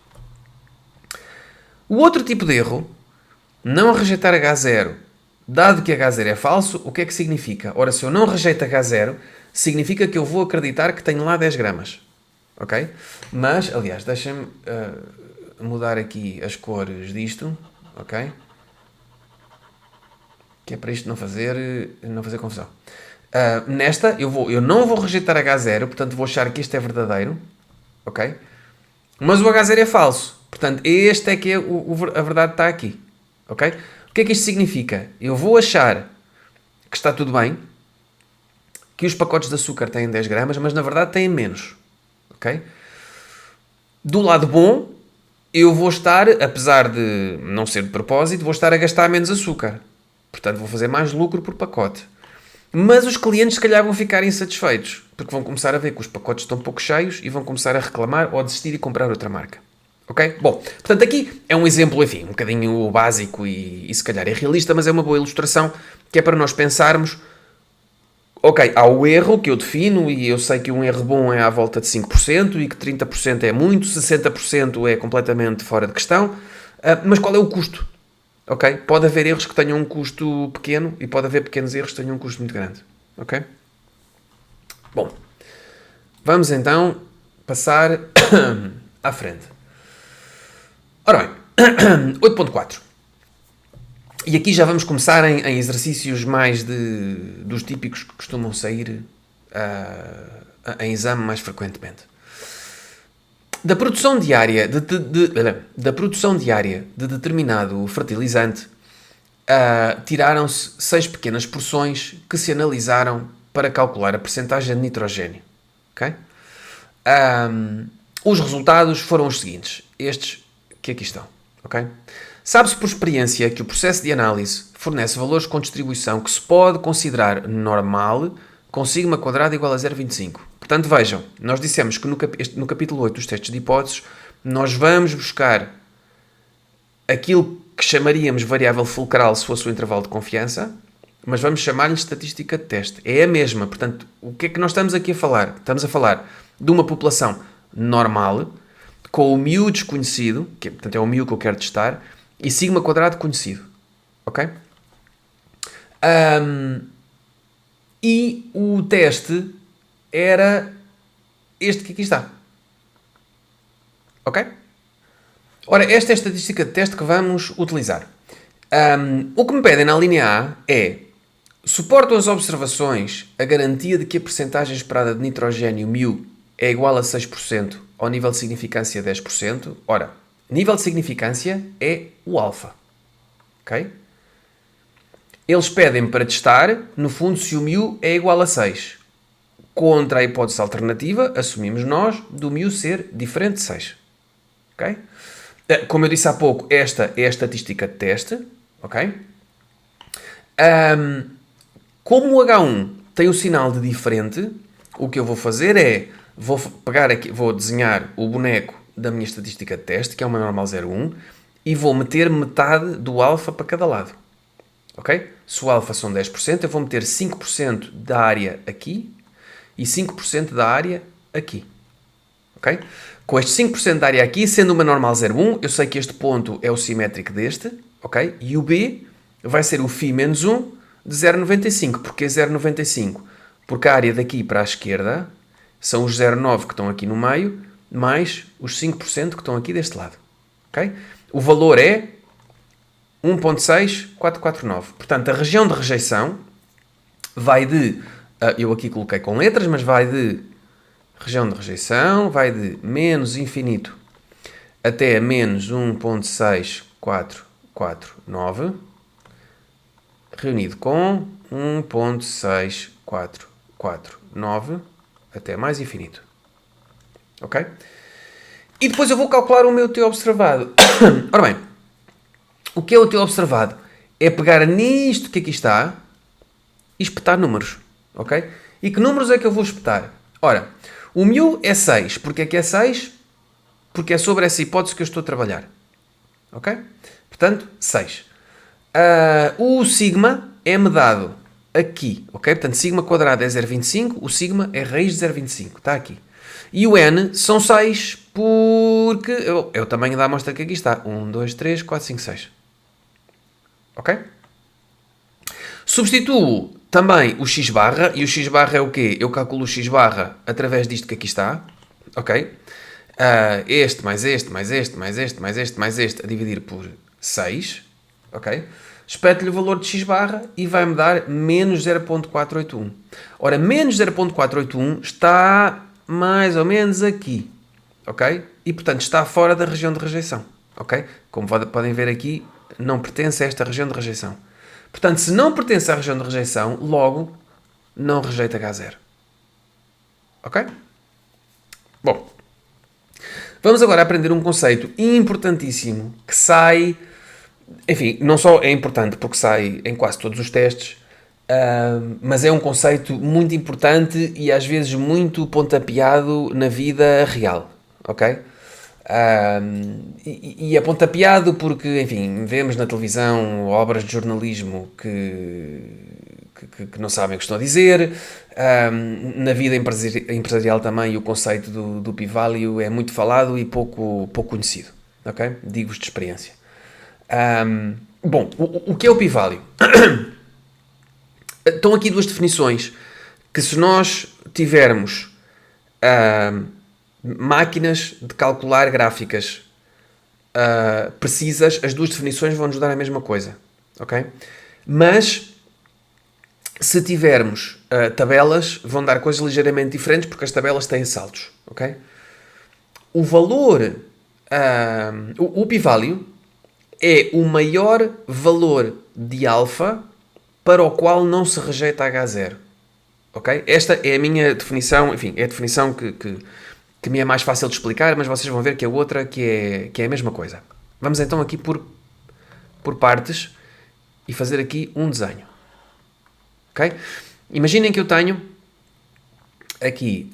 O outro tipo de erro, não rejeitar H0, dado que H0 é falso, o que é que significa? Ora, se eu não rejeito H0, significa que eu vou acreditar que tenho lá 10 gramas. Ok? Mas, aliás, deixem-me mudar aqui as cores disto. Ok? Que é para isto não fazer confusão. Nesta, eu não vou rejeitar H0, portanto vou achar que isto é verdadeiro. Ok? Mas o H0 é falso. Portanto, este é que é a verdade está aqui. Ok? O que é que isto significa? Eu vou achar que está tudo bem, que os pacotes de açúcar têm 10 gramas, mas na verdade têm menos. Ok? Do lado bom, eu vou estar, apesar de não ser de propósito, vou estar a gastar menos açúcar. Portanto, vou fazer mais lucro por pacote. Mas os clientes, se calhar, vão ficar insatisfeitos, porque vão começar a ver que os pacotes estão pouco cheios e vão começar a reclamar ou a desistir e comprar outra marca. Ok? Bom, portanto, aqui é um exemplo, enfim, um bocadinho básico e se calhar é realista, mas é uma boa ilustração que é para nós pensarmos. Ok, há o erro que eu defino e eu sei que um erro bom é à volta de 5% e que 30% é muito, 60% é completamente fora de questão, mas qual é o custo? Ok? Pode haver erros que tenham um custo pequeno e pode haver pequenos erros que tenham um custo muito grande. Ok? Bom, vamos então passar à frente. Ora bem, 8.4. E aqui já vamos começar em exercícios mais dos típicos que costumam sair em exame mais frequentemente. Da produção diária de determinado fertilizante, tiraram-se 6 pequenas porções que se analisaram para calcular a percentagem de nitrogênio. Okay? Os resultados foram os seguintes. Estes que aqui estão. Okay? Sabe-se por experiência que o processo de análise fornece valores com distribuição que se pode considerar normal com sigma quadrado igual a 0,25. Portanto, vejam, nós dissemos que no capítulo 8 dos testes de hipóteses, nós vamos buscar aquilo que chamaríamos variável fulcral se fosse o intervalo de confiança, mas vamos chamar-lhe estatística de teste. É a mesma. Portanto, o que é que nós estamos aqui a falar? Estamos a falar de uma população normal, com o μ desconhecido, portanto é o μ que eu quero testar, e sigma quadrado conhecido. Ok? E o teste era este que aqui está. Ok? Ora, esta é a estatística de teste que vamos utilizar. O que me pedem na linha A é: suportam as observações a garantia de que a percentagem esperada de nitrogênio μ é igual a 6% ao nível de significância 10%. Ora, nível de significância é o alfa. Ok? Eles pedem para testar, no fundo, se o μ é igual a 6. Contra a hipótese alternativa, assumimos nós do μ ser diferente de 6. Ok? Como eu disse há pouco, esta é a estatística de teste. Ok? Como o H1 tem o sinal de diferente, o que eu vou fazer é, vou pegar aqui, vou desenhar o boneco da minha estatística de teste, que é uma normal 0,1, e vou meter metade do alfa para cada lado. Ok? Se o alfa são 10%, eu vou meter 5% da área aqui e 5% da área aqui. Ok? Com este 5% da área aqui, sendo uma normal 0,1, eu sei que este ponto é o simétrico deste, ok? E o B vai ser o φ menos 1 de 0,95. Porquê 0,95? Porque a área daqui para a esquerda são os 0,9 que estão aqui no meio, mais os 5% que estão aqui deste lado. ok? O valor é 1.6449. Portanto, a região de rejeição vai de, eu aqui coloquei com letras, mas vai de, região de rejeição vai de menos infinito até menos 1.6449, reunido com 1.6449 até mais infinito. Ok? E depois eu vou calcular o meu T observado. Ora bem, o que é o T observado? É pegar nisto que aqui está e espetar números. Ok? E que números é que eu vou espetar? Ora, o μ é 6. Porquê que é 6? Porque é sobre essa hipótese que eu estou a trabalhar. Ok? Portanto, 6. O sigma é-me dado aqui. Ok? Portanto, sigma quadrado é 0,25. O sigma é raiz de 0,25. Está aqui. E o n são 6 porque é o tamanho da amostra que aqui está. 1, 2, 3, 4, 5, 6. Ok? Substituo também o x barra. E o x barra é o quê? Eu calculo o x barra através disto que aqui está. Ok? Este, mais este, mais este, mais este, mais este, mais este, a dividir por 6. Ok? Espeto-lhe o valor de x barra e vai-me dar menos 0.481. Ora, menos 0.481 está mais ou menos aqui. Ok? E, portanto, está fora da região de rejeição. Ok? Como podem ver aqui, não pertence a esta região de rejeição. Portanto, se não pertence à região de rejeição, logo, não rejeita H0. Ok? Bom, vamos agora aprender um conceito importantíssimo que sai... Enfim, não só é importante porque sai em quase todos os testes, mas é um conceito muito importante e às vezes muito pontapeado na vida real, ok? E é pontapeado porque, enfim, vemos na televisão obras de jornalismo que não sabem o que estão a dizer. Na vida empresarial também o conceito do p-value é muito falado e pouco conhecido, ok? Digo-vos de experiência. Bom, o que é o p-value? Estão aqui duas definições que, se nós tivermos máquinas de calcular gráficas precisas, as duas definições vão nos dar a mesma coisa, ok? Mas se tivermos tabelas, vão dar coisas ligeiramente diferentes porque as tabelas têm saltos, ok? O valor, o p-value é o maior valor de alfa para o qual não se rejeita H0. Ok? Esta é a minha definição, enfim, é a definição que me é mais fácil de explicar, mas vocês vão ver que é outra que é a mesma coisa. Vamos então aqui por partes e fazer aqui um desenho. Ok? Imaginem que eu tenho aqui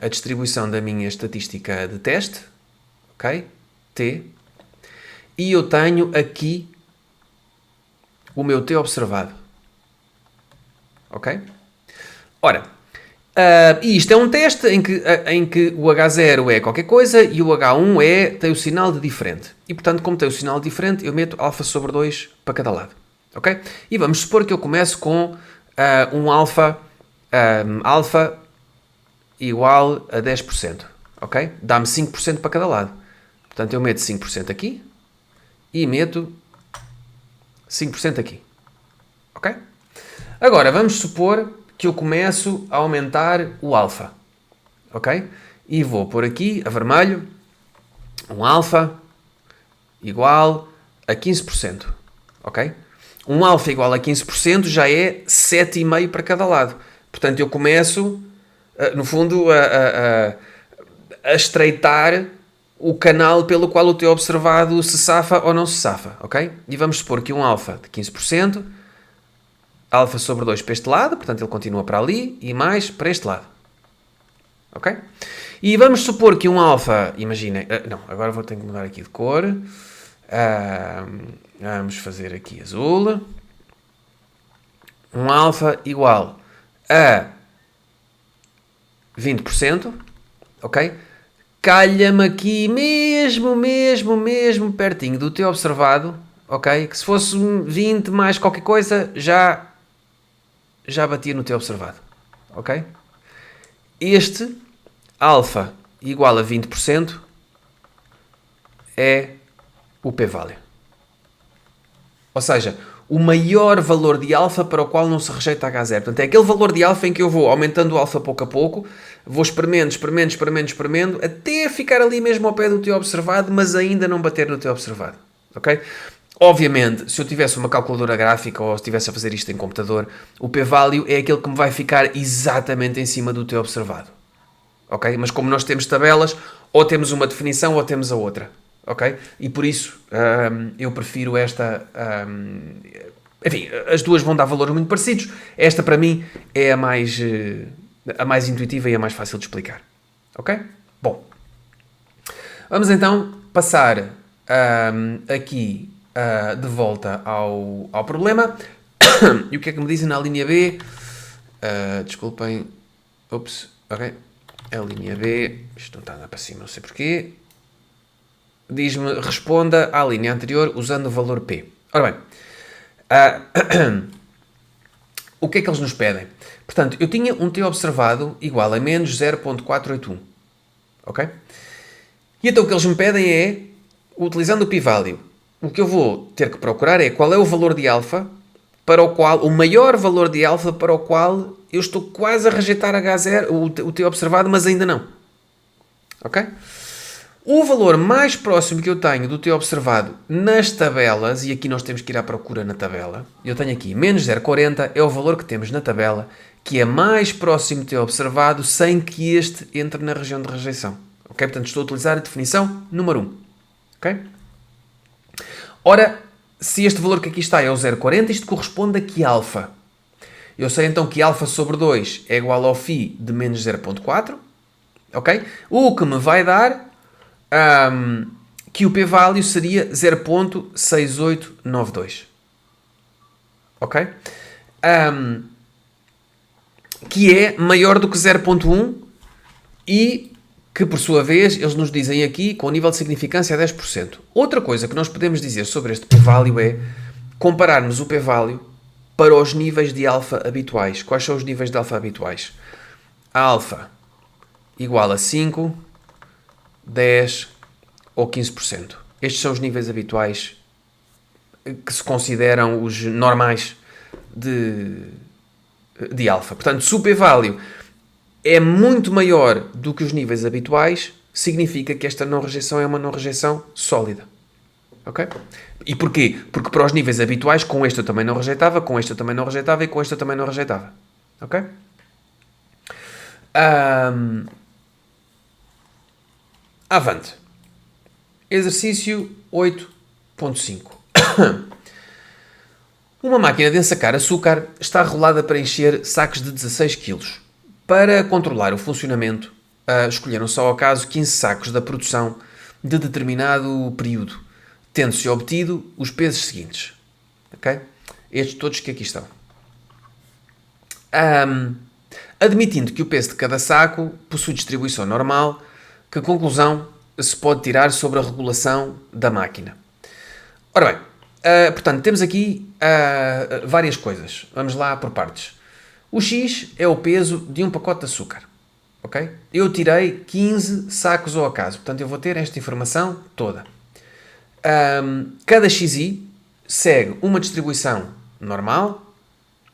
a distribuição da minha estatística de teste, ok? T. E eu tenho aqui o meu T observado. Ok? Ora, e isto é um teste em que o H0 é qualquer coisa e o H1 tem o sinal de diferente. E, portanto, como tem o sinal de diferente, eu meto alfa sobre 2 para cada lado. Ok? E vamos supor que eu começo com um alfa igual a 10%. Ok? Dá-me 5% para cada lado. Portanto, eu meto 5% aqui e meto 5% aqui. Ok? Agora, vamos supor que eu começo a aumentar o alfa. Ok? E vou pôr aqui, a vermelho, um alfa igual a 15%. Ok? Um alfa igual a 15% já é 7,5% para cada lado. Portanto, eu começo, no fundo, a estreitar o canal pelo qual o teu observado se safa ou não se safa, ok? E vamos supor que um alfa de 15%, alfa sobre 2 para este lado, portanto ele continua para ali, e mais para este lado, ok? E vamos supor que um alfa, imaginem, não, agora vou ter que mudar aqui de cor, vamos fazer aqui azul, um alfa igual a 20%, ok? Calha-me aqui mesmo pertinho do teu observado, ok? Que se fosse 20 mais qualquer coisa, já batia no teu observado, ok? Este alfa igual a 20% é o p-value. Ou seja, o maior valor de alfa para o qual não se rejeita H0. Portanto, é aquele valor de alfa em que eu vou aumentando o alfa pouco a pouco, vou experimento, até ficar ali mesmo ao pé do teu observado, mas ainda não bater no teu observado. Ok? Obviamente, se eu tivesse uma calculadora gráfica ou se estivesse a fazer isto em computador, o p-value é aquele que me vai ficar exatamente em cima do teu observado. Ok? Mas como nós temos tabelas, ou temos uma definição ou temos a outra. Ok? E por isso eu prefiro esta... enfim, as duas vão dar valores muito parecidos. Esta, para mim, é a mais intuitiva e a mais fácil de explicar. Ok? Bom. Vamos então passar aqui de volta ao problema. E o que é que me dizem na linha B? Desculpem. Ups. Ok. A linha B. Isto não está para cima, não sei porquê. Diz-me, responda à linha anterior usando o valor P. Ora bem, o que é que eles nos pedem? Portanto, eu tinha um T observado igual a menos 0.481. Ok? E então o que eles me pedem é, utilizando o p-value, o que eu vou ter que procurar é qual é o valor de alfa para o qual, o maior valor de alfa para o qual eu estou quase a rejeitar H0, o T observado, mas ainda não. Ok? O valor mais próximo que eu tenho do T observado nas tabelas, e aqui nós temos que ir à procura na tabela, eu tenho aqui menos 0,40, é o valor que temos na tabela, que é mais próximo do T observado, sem que este entre na região de rejeição. Ok? Portanto, estou a utilizar a definição número 1. Ok? Ora, se este valor que aqui está é o 0,40, isto corresponde a que alfa? Eu sei então que alfa sobre 2 é igual ao φ de menos 0,4. Ok? O que me vai dar... que o p-value seria 0.6892. Ok? Que é maior do que 0.1 e que, por sua vez, eles nos dizem aqui com o nível de significância a 10%. Outra coisa que nós podemos dizer sobre este p-value é compararmos o p-value para os níveis de alfa habituais. Quais são os níveis de alfa habituais? A alfa igual a 5... 10 ou 15%. Estes são os níveis habituais que se consideram os normais de alfa. Portanto, se o p-value é muito maior do que os níveis habituais, significa que esta não rejeição é uma não rejeição sólida. Ok? E porquê? Porque para os níveis habituais, com este eu também não rejeitava, com este eu também não rejeitava e com este eu também não rejeitava. Ok? Avante. Exercício 8.5. Uma máquina de ensacar açúcar está rolada para encher sacos de 16 kg. Para controlar o funcionamento, escolheram só ao caso 15 sacos da produção de determinado período, tendo-se obtido os pesos seguintes. Ok? Estes todos que aqui estão. Admitindo que o peso de cada saco possui distribuição normal, que conclusão se pode tirar sobre a regulação da máquina? Ora bem, portanto, temos aqui várias coisas. Vamos lá por partes. O X é o peso de um pacote de açúcar. Ok? Eu tirei 15 sacos ao acaso. Portanto, eu vou ter esta informação toda. Cada XI segue uma distribuição normal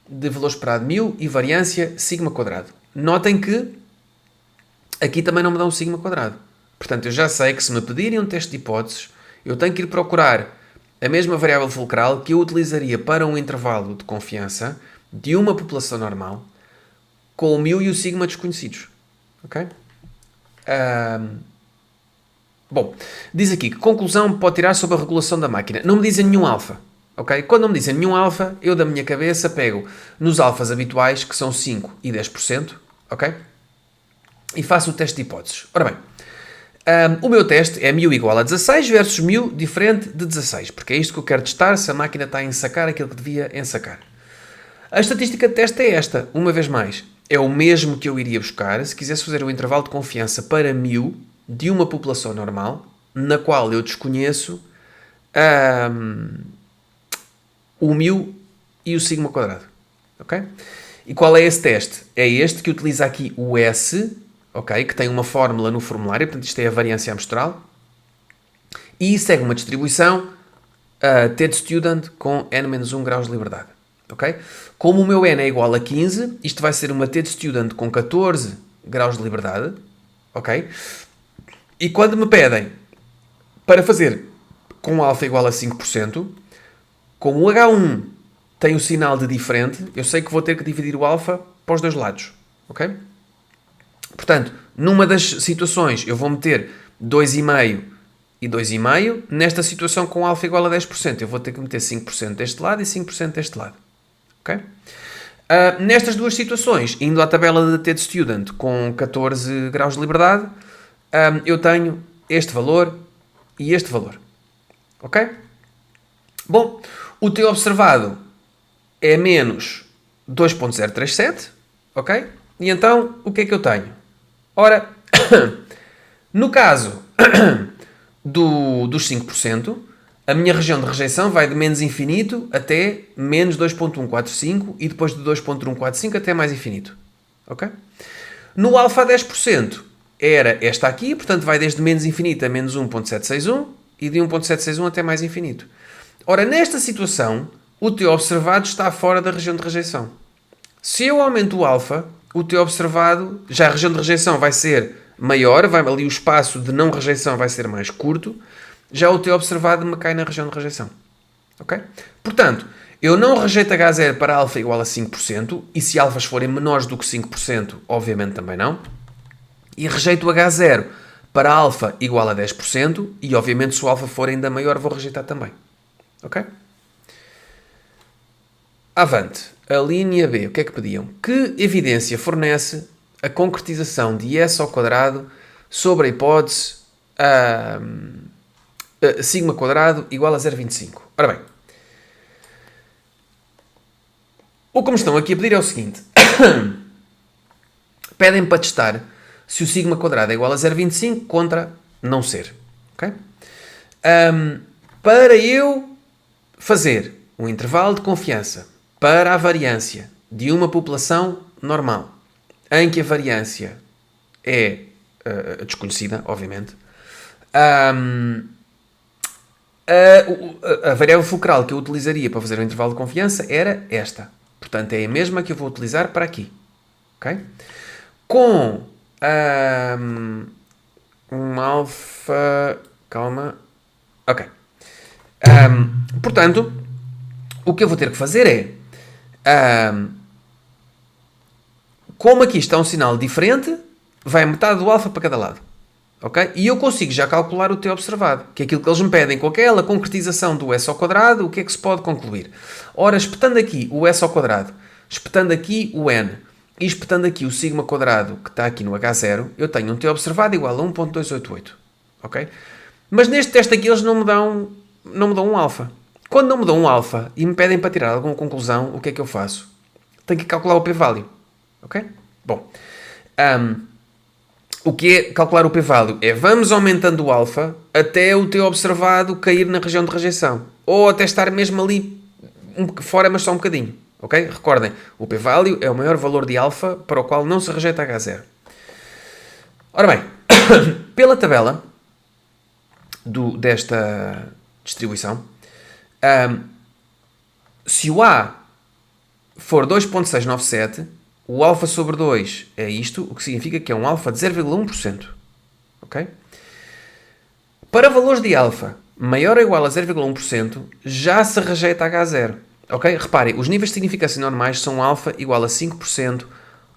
de valor esperado 1000 e variância sigma quadrado. Notem que aqui também não me dá um sigma quadrado. Portanto, eu já sei que se me pedirem um teste de hipóteses, eu tenho que ir procurar a mesma variável fulcral que eu utilizaria para um intervalo de confiança de uma população normal com o 1000 e o sigma desconhecidos. Ok? Bom, diz aqui que conclusão pode tirar sobre a regulação da máquina. Não me dizem nenhum alfa. Ok? Quando não me dizem nenhum alfa, eu da minha cabeça pego nos alfas habituais, que são 5 e 10%. Ok? E faço o teste de hipóteses. Ora bem, o meu teste é 1000 igual a 16 versus 1000 diferente de 16, porque é isto que eu quero testar, se a máquina está a ensacar aquilo que devia ensacar. A estatística de teste é esta, uma vez mais. É o mesmo que eu iria buscar se quisesse fazer um intervalo de confiança para 1000 de uma população normal, na qual eu desconheço o 1000 e o sigma quadrado. Ok? E qual é esse teste? É este que utiliza aqui o S, ok? Que tem uma fórmula no formulário, portanto isto é a variância amostral. e segue uma distribuição T de student com n-1 graus de liberdade. Okay? Como o meu n é igual a 15, isto vai ser uma T de student com 14 graus de liberdade. Okay? E quando me pedem para fazer com alfa igual a 5%, como o H1 tem o sinal de diferente, eu sei que vou ter que dividir o alfa para os dois lados. Ok? Portanto, numa das situações eu vou meter 2,5 e 2,5. Nesta situação com alfa igual a 10%, eu vou ter que meter 5% deste lado e 5% deste lado. Ok? Nestas duas situações, indo à tabela de T de student com 14 graus de liberdade, eu tenho este valor e este valor. Ok? Bom, o T observado é menos 2.037, ok? E então, o que é que eu tenho? Ora, no caso dos 5%, a minha região de rejeição vai de menos infinito até menos 2.145 e depois de 2.145 até mais infinito. Ok? No alfa 10% era esta aqui, portanto vai desde menos infinito a menos 1.761 e de 1.761 até mais infinito. Ora, nesta situação, o T observado está fora da região de rejeição. Se eu aumento o alfa, o T observado, já a região de rejeição vai ser maior, ali o espaço de não rejeição vai ser mais curto, já o T observado me cai na região de rejeição. Ok? Portanto, eu não rejeito H0 para alfa igual a 5%, e se alfas forem menores do que 5%, obviamente também não. E rejeito H0 para alfa igual a 10%, e obviamente se o alfa for ainda maior, vou rejeitar também. Ok? Avante. A linha B, o que é que pediam? Que evidência fornece a concretização de S ao quadrado sobre a hipótese sigma quadrado igual a 0,25? Ora bem, o que me estão aqui a pedir é o seguinte. Pedem para testar se o sigma quadrado é igual a 0,25 contra não ser. Okay? Para eu fazer um intervalo de confiança para a variância de uma população normal, em que a variância é desconhecida, obviamente, a variável fulcral que eu utilizaria para fazer o intervalo de confiança era esta. Portanto, é a mesma que eu vou utilizar para aqui. Okay? Com um alfa... Calma. Ok. Portanto, o que eu vou ter que fazer é... como aqui está um sinal diferente, vai metade do alfa para cada lado. Okay? E eu consigo já calcular o T observado, que é aquilo que eles me pedem. Com aquela concretização do S ao quadrado, o que é que se pode concluir? Ora, espetando aqui o S ao quadrado, espetando aqui o N e espetando aqui o sigma quadrado, que está aqui no H0, eu tenho um T observado igual a 1.288. Ok? Mas neste teste aqui eles não me dão um alfa. Quando não me dão um alfa e me pedem para tirar alguma conclusão, o que é que eu faço? Tenho que calcular o p-value. Ok? Bom. O que é calcular o p-value? É vamos aumentando o alfa até o T observado cair na região de rejeição. Ou até estar mesmo ali fora, mas só um bocadinho. Ok? Recordem, o p-value é o maior valor de alfa para o qual não se rejeita H0. Ora bem, pela tabela desta distribuição, se o A for 2.697, o alfa sobre 2 é isto, o que significa que é um alfa de 0,1%. Ok? Para valores de alfa maior ou igual a 0,1%, já se rejeita H0. Ok? Reparem, os níveis de significância normais são alfa igual a 5%,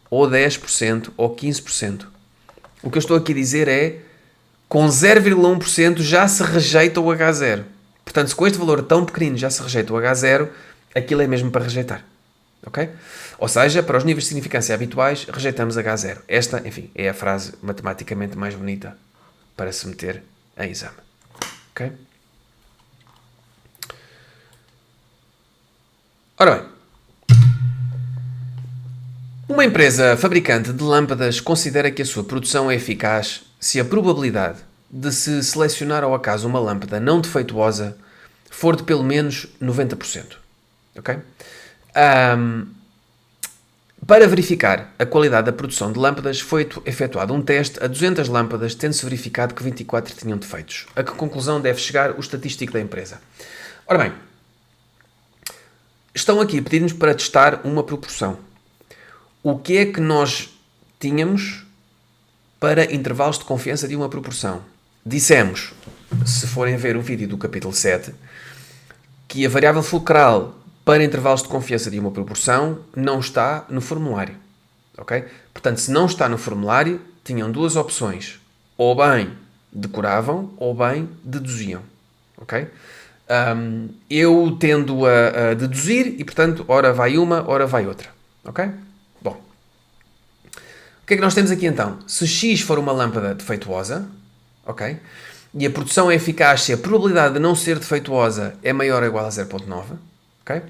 ou 10%, ou 15%. O que eu estou aqui a dizer é, com 0,1% já se rejeita o H0. Portanto, se com este valor tão pequenino já se rejeita o H0, aquilo é mesmo para rejeitar. Ok? Ou seja, para os níveis de significância habituais, rejeitamos H0. Esta, enfim, é a frase matematicamente mais bonita para se meter em exame. Ok? Ora bem, uma empresa fabricante de lâmpadas considera que a sua produção é eficaz se a probabilidade de se selecionar ao acaso uma lâmpada não defeituosa for de pelo menos 90%. Ok? Para verificar a qualidade da produção de lâmpadas, foi efetuado um teste a 200 lâmpadas, tendo-se verificado que 24 tinham defeitos. A que conclusão deve chegar o estatístico da empresa? Ora bem, estão aqui a pedir-nos para testar uma proporção. O que é que nós tínhamos para intervalos de confiança de uma proporção? Dissemos, se forem ver o vídeo do capítulo 7, que a variável fulcral para intervalos de confiança de uma proporção não está no formulário. Ok? Portanto, se não está no formulário, tinham duas opções. Ou bem decoravam, ou bem deduziam. Ok? Eu tendo a deduzir e, portanto, ora vai uma, ora vai outra. Ok? Bom. O que é que nós temos aqui então? Se X for uma lâmpada defeituosa, ok? E a produção é eficaz se a probabilidade de não ser defeituosa é maior ou igual a 0.9, ok?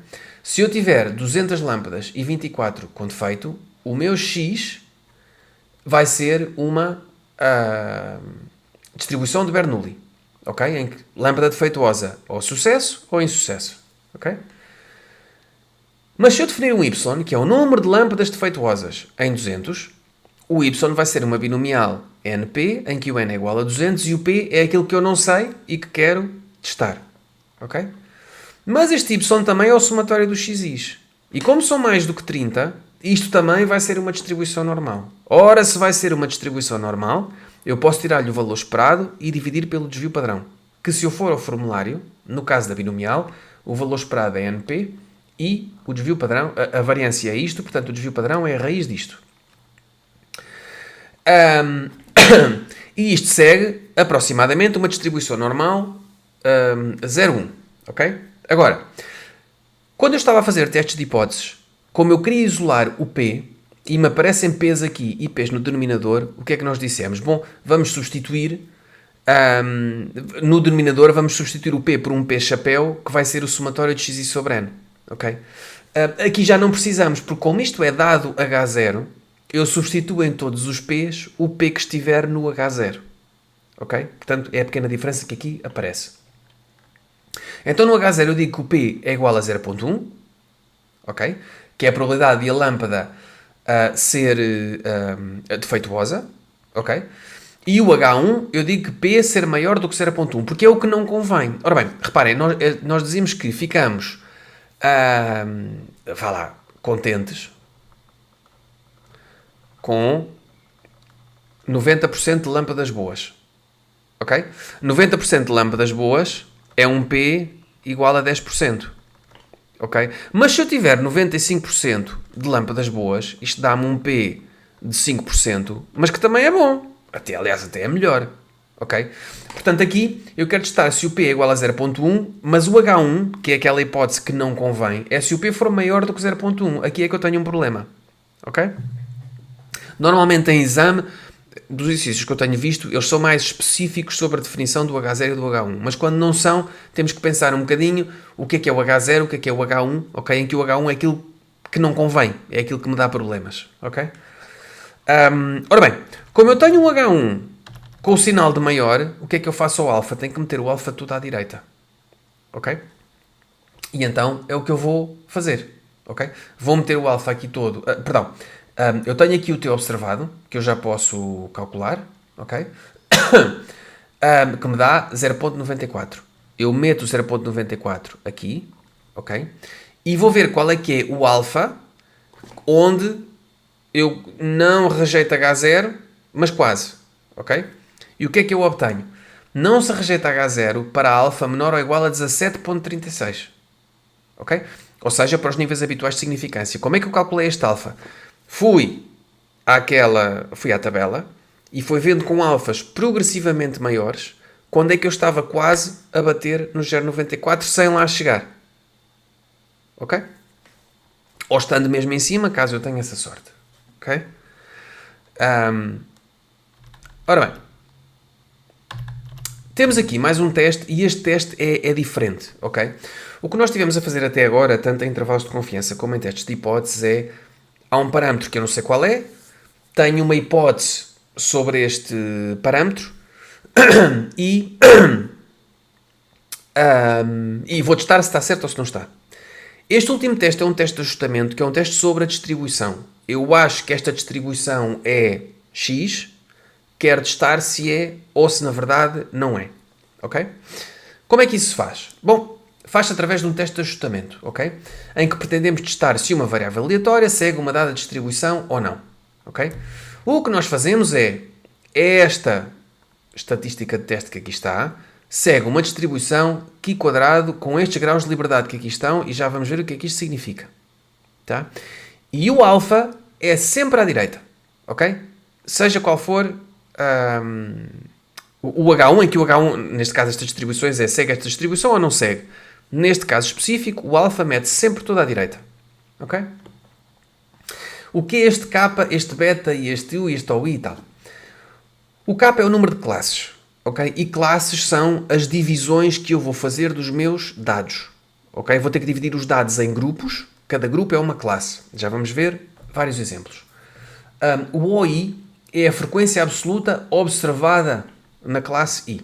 Se eu tiver 200 lâmpadas e 24 com defeito, o meu X vai ser uma distribuição de Bernoulli, ok? Em que lâmpada defeituosa ou sucesso ou insucesso, ok? Mas se eu definir um Y, que é o número de lâmpadas defeituosas em 200, o Y vai ser uma binomial NP, em que o N é igual a 200 e o P é aquilo que eu não sei e que quero testar. Ok? Mas este Y também é o somatório dos XIs. E como são mais do que 30, isto também vai ser uma distribuição normal. Ora, se vai ser uma distribuição normal, eu posso tirar-lhe o valor esperado e dividir pelo desvio padrão. Que se eu for ao formulário, no caso da binomial, o valor esperado é NP e o desvio padrão, a variância é isto, portanto o desvio padrão é a raiz disto. E isto segue aproximadamente uma distribuição normal 0,1. Ok? Agora, quando eu estava a fazer testes de hipóteses, como eu queria isolar o P e me aparecem P's aqui e P's no denominador, o que é que nós dissemos? Bom, vamos substituir no denominador, vamos substituir o P por um P chapéu, que vai ser o somatório de xi sobre n. Ok? Aqui já não precisamos, porque como isto é dado H0, eu substituo em todos os P's o P que estiver no H0. Ok? Portanto, é a pequena diferença que aqui aparece. Então, no H0 eu digo que o P é igual a 0.1, ok? Que é a probabilidade de a lâmpada ser defeituosa, ok? E o H1 eu digo que P ser maior do que 0.1, porque é o que não convém. Ora bem, reparem, nós dizemos que ficamos, vá lá, contentes com 90% de lâmpadas boas. Ok? 90% de lâmpadas boas é um P igual a 10%. Ok? Mas se eu tiver 95% de lâmpadas boas, isto dá-me um P de 5%, mas que também é bom. Aliás, até é melhor. Ok? Portanto, aqui eu quero testar se o P é igual a 0.1, mas o H1, que é aquela hipótese que não convém, é se o P for maior do que 0.1. Aqui é que eu tenho um problema. Ok? Normalmente em exame, dos exercícios que eu tenho visto, eles são mais específicos sobre a definição do H0 e do H1. Mas quando não são, temos que pensar um bocadinho o que é o H0, o que é o H1, ok? Em que o H1 é aquilo que não convém, é aquilo que me dá problemas, ok? Ora bem, como eu tenho um H1 com o sinal de maior, o que é que eu faço ao alfa? Tenho que meter o alfa tudo à direita, ok? E então é o que eu vou fazer, ok? Vou meter o alfa aqui todo, eu tenho aqui o T observado, que eu já posso calcular, ok? Que me dá 0.94. Eu meto o 0.94 aqui, ok? E vou ver qual é que é o alfa, onde eu não rejeito H0, mas quase, ok? E o que é que eu obtenho? Não se rejeita H0 para alfa menor ou igual a 17.36, ok? Ou seja, para os níveis habituais de significância. Como é que eu calculei este alfa? Fui à tabela e fui vendo com alfas progressivamente maiores quando é que eu estava quase a bater no 0.94 sem lá chegar. Ok? Ou estando mesmo em cima, caso eu tenha essa sorte. Ok? Ora bem. Temos aqui mais um teste e este teste é diferente. Ok? O que nós estivemos a fazer até agora, tanto em intervalos de confiança como em testes de hipóteses, é... Há um parâmetro que eu não sei qual é, tenho uma hipótese sobre este parâmetro e vou testar se está certo ou se não está. Este último teste é um teste de ajustamento, que é um teste sobre a distribuição. Eu acho que esta distribuição é X, quero testar se é ou se na verdade não é. Ok? Como é que isso se faz? Bom, faz-se através de um teste de ajustamento, ok? Em que pretendemos testar se uma variável aleatória segue uma dada distribuição ou não, ok? O que nós fazemos é esta estatística de teste que aqui está, segue uma distribuição Q quadrado com estes graus de liberdade que aqui estão e já vamos ver o que é que isto significa. Tá? E o alfa é sempre à direita, ok? Seja qual for o H1, em que o H1, neste caso estas distribuições segue esta distribuição ou não segue. Neste caso específico, o alfa mete sempre toda à direita, ok? O que é este K, este beta e este U e este OI e tal? O K é o número de classes. Ok? E classes são as divisões que eu vou fazer dos meus dados. Ok? Vou ter que dividir os dados em grupos. Cada grupo é uma classe. Já vamos ver vários exemplos. O OI é a frequência absoluta observada na classe I.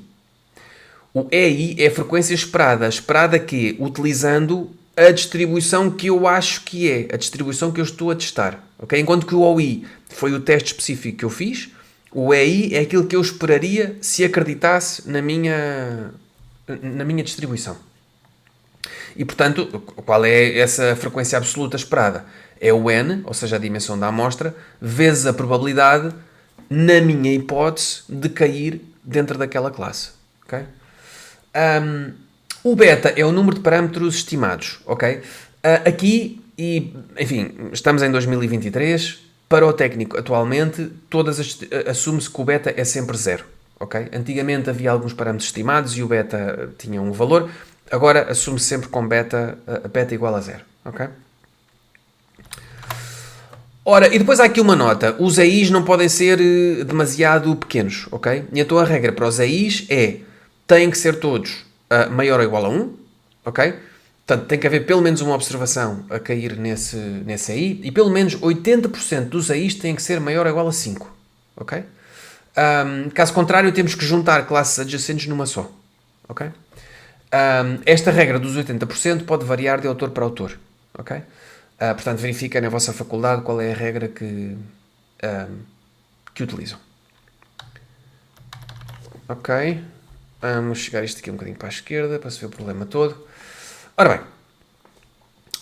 O EI é a frequência esperada. Esperada que utilizando a distribuição que eu acho que é. A distribuição que eu estou a testar. Ok? Enquanto que o OI foi o teste específico que eu fiz, o EI é aquilo que eu esperaria se acreditasse na minha distribuição. E, portanto, qual é essa frequência absoluta esperada? É o N, ou seja, a dimensão da amostra, vezes a probabilidade, na minha hipótese, de cair dentro daquela classe. Okay? O beta é o número de parâmetros estimados. Okay? Aqui, enfim, estamos em 2023... Para o técnico, atualmente, assume-se que o beta é sempre zero. Okay? Antigamente havia alguns parâmetros estimados e o beta tinha um valor. Agora assume-se sempre com beta igual a zero. Okay? Ora, e depois há aqui uma nota. Os EIs não podem ser demasiado pequenos. Okay? E então a regra para os EIs têm que ser todos maior ou igual a 1. Ok? Portanto, tem que haver pelo menos uma observação a cair nesse AI e pelo menos 80% dos AIs têm que ser maior ou igual a 5. Ok? Caso contrário, temos que juntar classes adjacentes numa só. Ok? Esta regra dos 80% pode variar de autor para autor. Ok? Portanto, verifiquem na vossa faculdade qual é a regra que utilizam. Ok? Vamos chegar isto aqui um bocadinho para a esquerda para se ver o problema todo. Ora bem,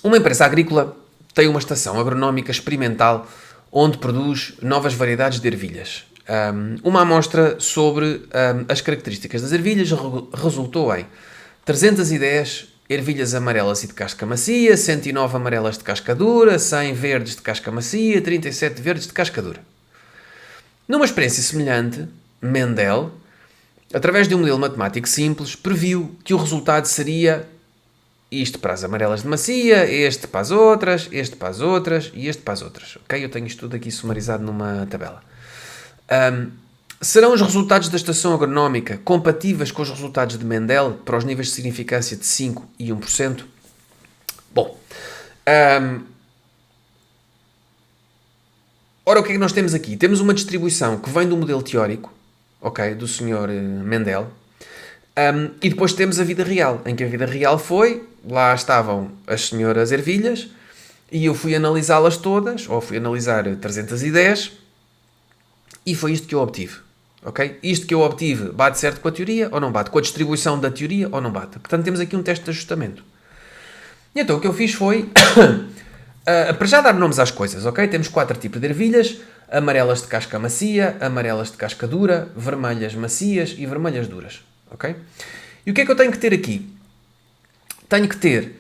uma empresa agrícola tem uma estação agronómica experimental onde produz novas variedades de ervilhas. Uma amostra sobre as características das ervilhas resultou em 310 ervilhas amarelas e de casca macia, 109 amarelas de casca dura, 100 verdes de casca macia, 37 verdes de casca dura. Numa experiência semelhante, Mendel, através de um modelo matemático simples, previu que o resultado seria isto para as amarelas de macia, este para as outras, este para as outras e este para as outras. Ok? Eu tenho isto tudo aqui sumarizado numa tabela. Serão os resultados da estação agronómica compatíveis com os resultados de Mendel para os níveis de significância de 5 e 1%? Bom, ora, o que é que nós temos aqui? Temos uma distribuição que vem do modelo teórico, ok, do Sr. Mendel, e depois temos a vida real, em que a vida real lá estavam as senhoras ervilhas, e eu fui analisá-las todas, ou fui analisar 310, e foi isto que eu obtive. Okay? Isto que eu obtive bate certo com a teoria ou não bate? Com a distribuição da teoria ou não bate? Portanto, temos aqui um teste de ajustamento. E então o que eu fiz foi, para já dar nomes às coisas, ok? Temos 4 tipos de ervilhas: amarelas de casca macia, amarelas de casca dura, vermelhas macias e vermelhas duras. Ok? E o que é que eu tenho que ter aqui? Tenho que ter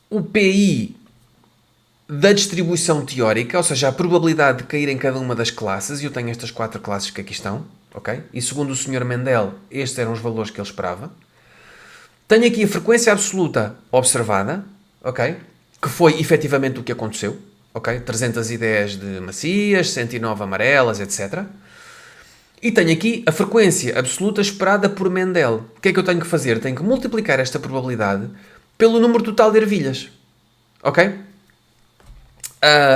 o PI da distribuição teórica, ou seja, a probabilidade de cair em cada uma das classes, e eu tenho estas 4 classes que aqui estão, ok? E segundo o Sr. Mendel, estes eram os valores que ele esperava. Tenho aqui a frequência absoluta observada, ok? Que foi efetivamente o que aconteceu, ok? 310 de macias, 109 amarelas, etc. E tenho aqui a frequência absoluta esperada por Mendel. O que é que eu tenho que fazer? Tenho que multiplicar esta probabilidade pelo número total de ervilhas, ok?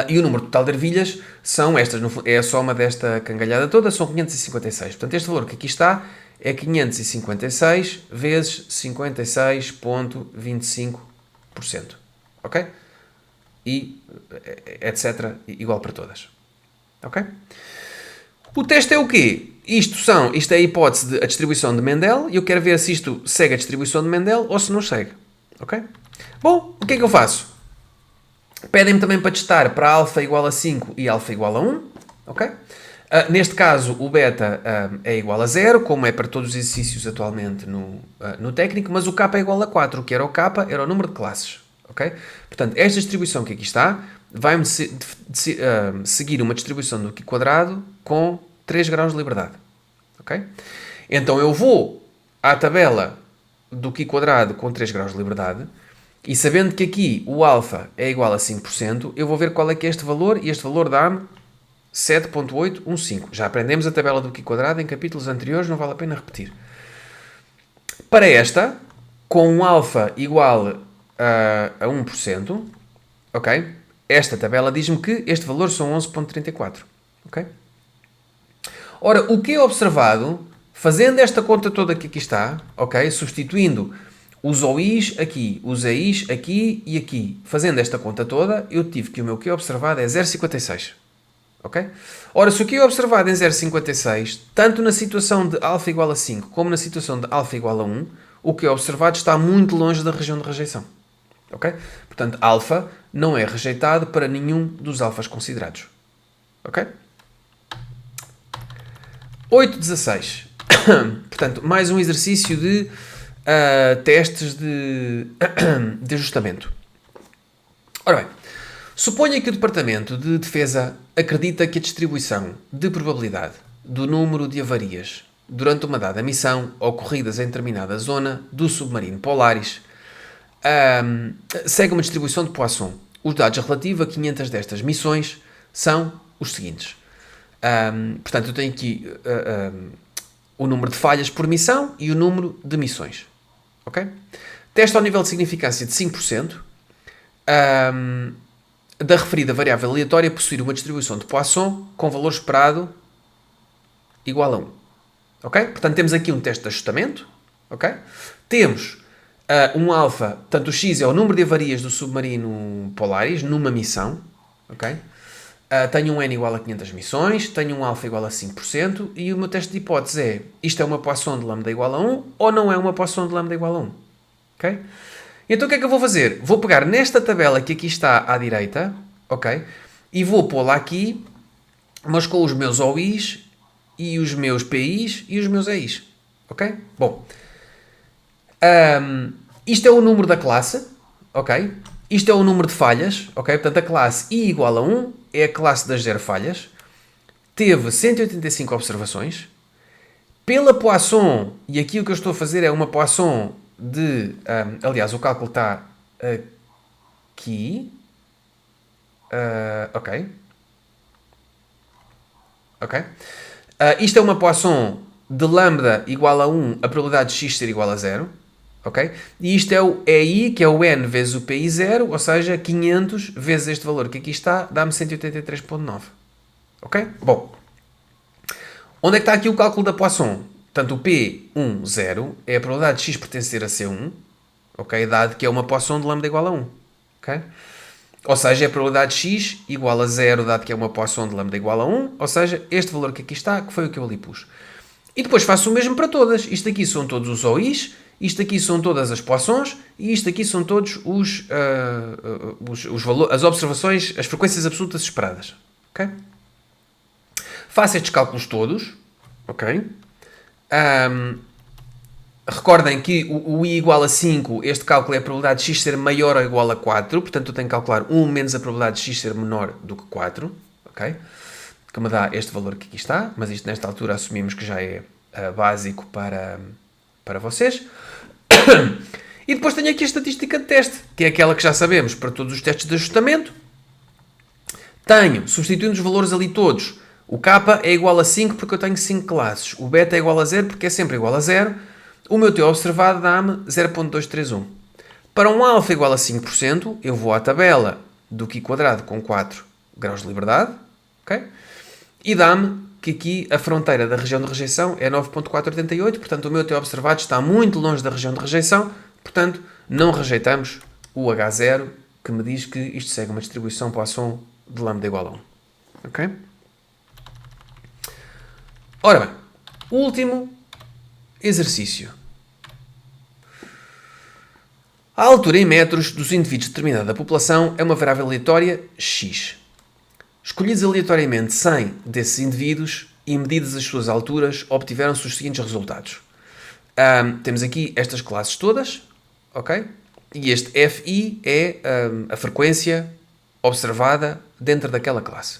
E o número total de ervilhas são estas, é a soma desta cangalhada toda, são 556. Portanto, este valor que aqui está é 556 vezes 56,25 ok? E etc. igual para todas, ok? O teste é o quê? Isto é a hipótese de a distribuição de Mendel e eu quero ver se isto segue a distribuição de Mendel ou se não segue, ok? Bom, o que é que eu faço? Pedem-me também para testar para alfa igual a 5 e alfa igual a 1, ok? Neste caso, o beta é igual a 0, como é para todos os exercícios atualmente no técnico, mas o k é igual a 4, o que era o k era o número de classes, ok? Portanto, esta distribuição que aqui está vai-me seguir uma distribuição do π² com 3 graus de liberdade, ok? Então eu vou à tabela do π² com 3 graus de liberdade e sabendo que aqui o alfa é igual a 5%, eu vou ver qual é que é este valor e este valor dá-me 7.815. Já aprendemos a tabela do π² em capítulos anteriores, não vale a pena repetir. Para esta, com um alfa igual a 1%, ok? Esta tabela diz-me que este valor são 11.34, ok? Ora, o que é observado, fazendo esta conta toda que aqui está, ok? Substituindo os OIs aqui, os EIs aqui e aqui, fazendo esta conta toda, eu tive que o meu Q observado é 0,56. Ok? Ora, se o Q observado em 0,56, tanto na situação de alfa igual a 5 como na situação de alfa igual a 1, o Q observado está muito longe da região de rejeição. Ok? Portanto, alfa não é rejeitado para nenhum dos alfas considerados. Ok? 8.16. Portanto, mais um exercício de testes de ajustamento. Ora bem, suponha que o Departamento de Defesa acredita que a distribuição de probabilidade do número de avarias durante uma dada missão ocorridas em determinada zona do submarino Polaris segue uma distribuição de Poisson. Os dados relativos a 500 destas missões são os seguintes. Portanto, eu tenho aqui o número de falhas por missão e o número de missões. Ok? Teste ao nível de significância de 5%. Da referida variável aleatória possuir uma distribuição de Poisson com valor esperado igual a 1. Ok? Portanto, temos aqui um teste de ajustamento. Ok? Temos um alfa, portanto, o x é o número de avarias do submarino Polaris numa missão. Ok? Tenho um n igual a 500 missões, tenho um alfa igual a 5% e o meu teste de hipótese é isto é uma Poisson de lambda igual a 1 ou não é uma Poisson de lambda igual a 1. Ok? Então o que é que eu vou fazer? Vou pegar nesta tabela que aqui está à direita, ok? E vou pô-la aqui, mas com os meus OIs e os meus PIs e os meus EIs, ok? Bom, isto é o número da classe, ok? Isto é o número de falhas, ok? Portanto, a classe I igual a 1 é a classe das 0 falhas. Teve 185 observações. Pela Poisson, e aqui o que eu estou a fazer é uma Poisson de... aliás, o cálculo está aqui. Ok. Ok. Isto é uma Poisson de lambda igual a 1, a probabilidade de x ser igual a 0. Ok? E isto é o EI, que é o n vezes o PI 0, ou seja, 500 vezes este valor que aqui está, dá-me 183.9. Ok? Bom. Onde é que está aqui o cálculo da Poisson? Portanto, o P1, 0, é a probabilidade de x pertencer a C1, ok? Dado que é uma Poisson de lambda igual a 1. Ok? Ou seja, é a probabilidade de x igual a 0, dado que é uma Poisson de lambda igual a 1, ou seja, este valor que aqui está, que foi o que eu ali pus. E depois faço o mesmo para todas. Isto aqui são todos os OIs, isto aqui são todas as Poissons e isto aqui são todos os valores, as observações, as frequências absolutas esperadas. Ok? Faço estes cálculos todos. Ok? Recordem que o I igual a 5, este cálculo é a probabilidade de x ser maior ou igual a 4, portanto eu tenho que calcular 1 menos a probabilidade de x ser menor do que 4, ok? Que me dá este valor que aqui está, mas isto nesta altura assumimos que já é básico para vocês. E depois tenho aqui a estatística de teste, que é aquela que já sabemos para todos os testes de ajustamento. Tenho, substituindo os valores ali todos, o k é igual a 5 porque eu tenho 5 classes, o beta é igual a 0 porque é sempre igual a 0, o meu t observado dá-me 0.231. Para um alfa igual a 5%, eu vou à tabela do π² com 4 graus de liberdade, ok? E dá-me que aqui a fronteira da região de rejeição é 9.488, portanto o meu t observado está muito longe da região de rejeição, portanto não rejeitamos o H0, que me diz que isto segue uma distribuição Poisson de lambda igual a 1. Ok? Ora bem, o último exercício. A altura em metros dos indivíduos determinada da população é uma variável aleatória x. Escolhidos aleatoriamente 100 desses indivíduos e medidas as suas alturas, obtiveram-se os seguintes resultados. Temos aqui estas classes todas, ok? E este FI é a frequência observada dentro daquela classe.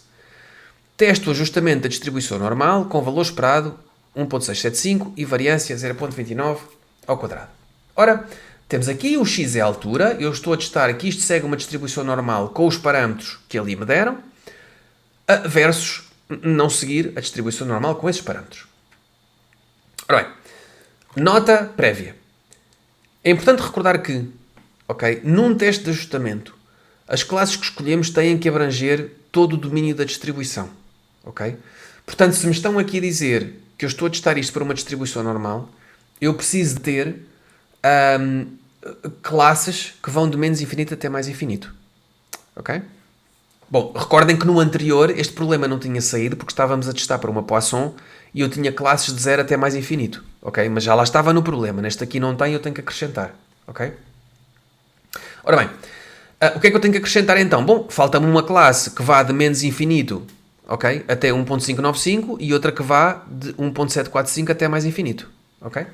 Teste o ajustamento da distribuição normal com valor esperado 1.675 e variância 0.29 ao quadrado. Ora, temos aqui o x é a altura, eu estou a testar que isto segue uma distribuição normal com os parâmetros que ali me deram, versus não seguir a distribuição normal com esses parâmetros. Ora bem, nota prévia. É importante recordar que, ok, num teste de ajustamento, as classes que escolhemos têm que abranger todo o domínio da distribuição. Ok? Portanto, se me estão aqui a dizer que eu estou a testar isto para uma distribuição normal, eu preciso de ter classes que vão de menos infinito até mais infinito. Ok? Bom, recordem que no anterior este problema não tinha saído porque estávamos a testar para uma Poisson e eu tinha classes de 0 até mais infinito. Ok? Mas já lá estava no problema. Neste aqui não tem, eu tenho que acrescentar. Ok? Ora bem, o que é que eu tenho que acrescentar então? Bom, falta-me uma classe que vá de menos infinito, ok, até 1.595 e outra que vá de 1.745 até mais infinito. Ok?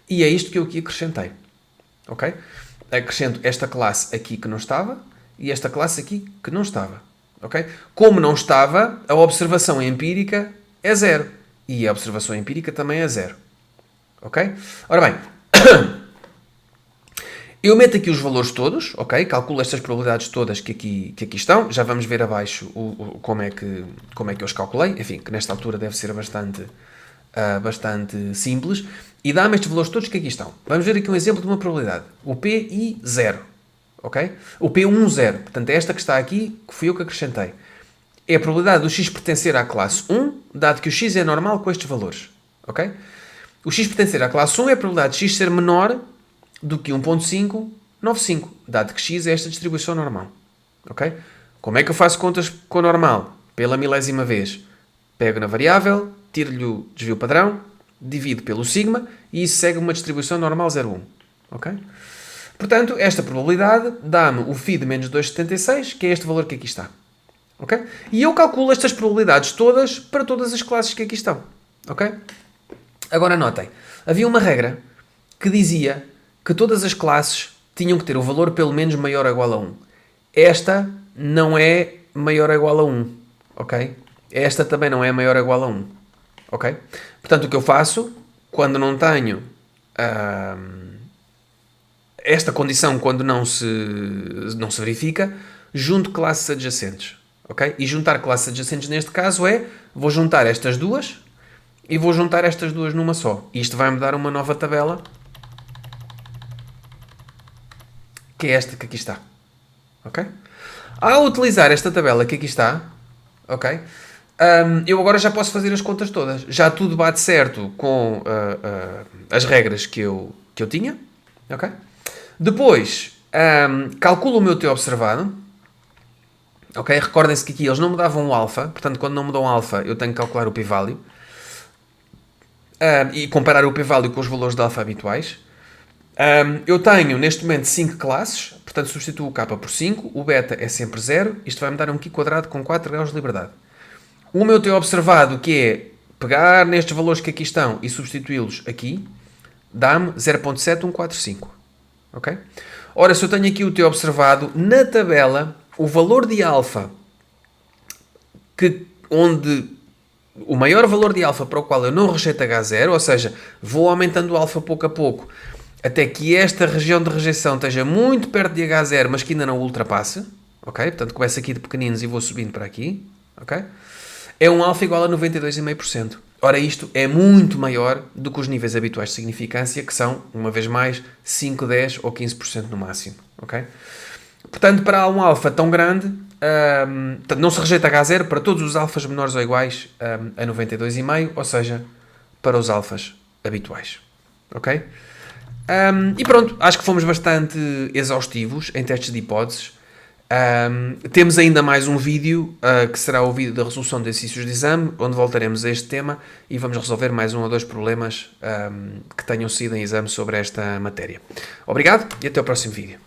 E é isto que eu aqui acrescentei. Ok? Acrescento esta classe aqui que não estava e esta classe aqui que não estava. Ok? Como não estava, a observação empírica é 0. E a observação empírica também é 0. Ok? Ora bem, eu meto aqui os valores todos, ok? Calculo estas probabilidades todas que aqui estão. Já vamos ver abaixo como é que eu os calculei. Enfim, que nesta altura deve ser bastante simples. E dá-me estes valores todos que aqui estão. Vamos ver aqui um exemplo de uma probabilidade. O PI 0, ok? O P1 0. Portanto, é esta que está aqui, que fui eu que acrescentei. É a probabilidade do x pertencer à classe 1, dado que o x é normal com estes valores, ok? O x pertencer à classe 1 é a probabilidade de x ser menor do que 1.595, dado que x é esta distribuição normal. Ok? Como é que eu faço contas com o normal? Pela milésima vez. Pego na variável, tiro-lhe o desvio padrão, divido pelo sigma e isso segue uma distribuição normal 0,1. Ok? Portanto, esta probabilidade dá-me o φ de menos 2,76, que é este valor que aqui está. Ok? E eu calculo estas probabilidades todas para todas as classes que aqui estão. Ok? Agora notem, havia uma regra que dizia que todas as classes tinham que ter o valor pelo menos maior ou igual a 1. Esta não é maior ou igual a 1, ok? Esta também não é maior ou igual a 1, ok? Portanto, o que eu faço, quando não tenho esta condição, quando não se verifica, junto classes adjacentes, ok? E juntar classes adjacentes neste caso vou juntar estas duas e vou juntar estas duas numa só. E isto vai-me dar uma nova tabela, que é esta que aqui está. Ok? Ao utilizar esta tabela que aqui está, ok? Eu agora já posso fazer as contas todas. Já tudo bate certo com as regras que eu tinha. Ok? Depois, calculo o meu T observado. Ok? Recordem-se que aqui eles não me davam o alfa. Portanto, quando não me dão alfa, eu tenho que calcular o p-value. E comparar o p-value com os valores de alfa habituais. Eu tenho neste momento 5 classes, portanto substituo o k por 5, o beta é sempre 0, isto vai-me dar um Q quadrado com 4 graus de liberdade. O meu T observado, que é pegar nestes valores que aqui estão e substituí-los aqui, dá-me 0.7145. Ok? Ora, se eu tenho aqui o T observado, na tabela, o valor de alfa, onde o maior valor de alfa para o qual eu não rejeito H0, ou seja, vou aumentando o alfa pouco a pouco, até que esta região de rejeição esteja muito perto de H0, mas que ainda não o ultrapasse, ok? Portanto, começo aqui de pequeninos e vou subindo para aqui, ok? É um alfa igual a 92,5%. Ora, isto é muito maior do que os níveis habituais de significância, que são, uma vez mais, 5, 10 ou 15% no máximo, ok? Portanto, para um alfa tão grande, não se rejeita H0 para todos os alfas menores ou iguais a 92,5, ou seja, para os alfas habituais, ok? E pronto, acho que fomos bastante exaustivos em testes de hipóteses. Temos ainda mais um vídeo, que será o vídeo da resolução de exercícios de exame, onde voltaremos a este tema e vamos resolver mais um ou dois problemas que tenham sido em exame sobre esta matéria. Obrigado e até o próximo vídeo.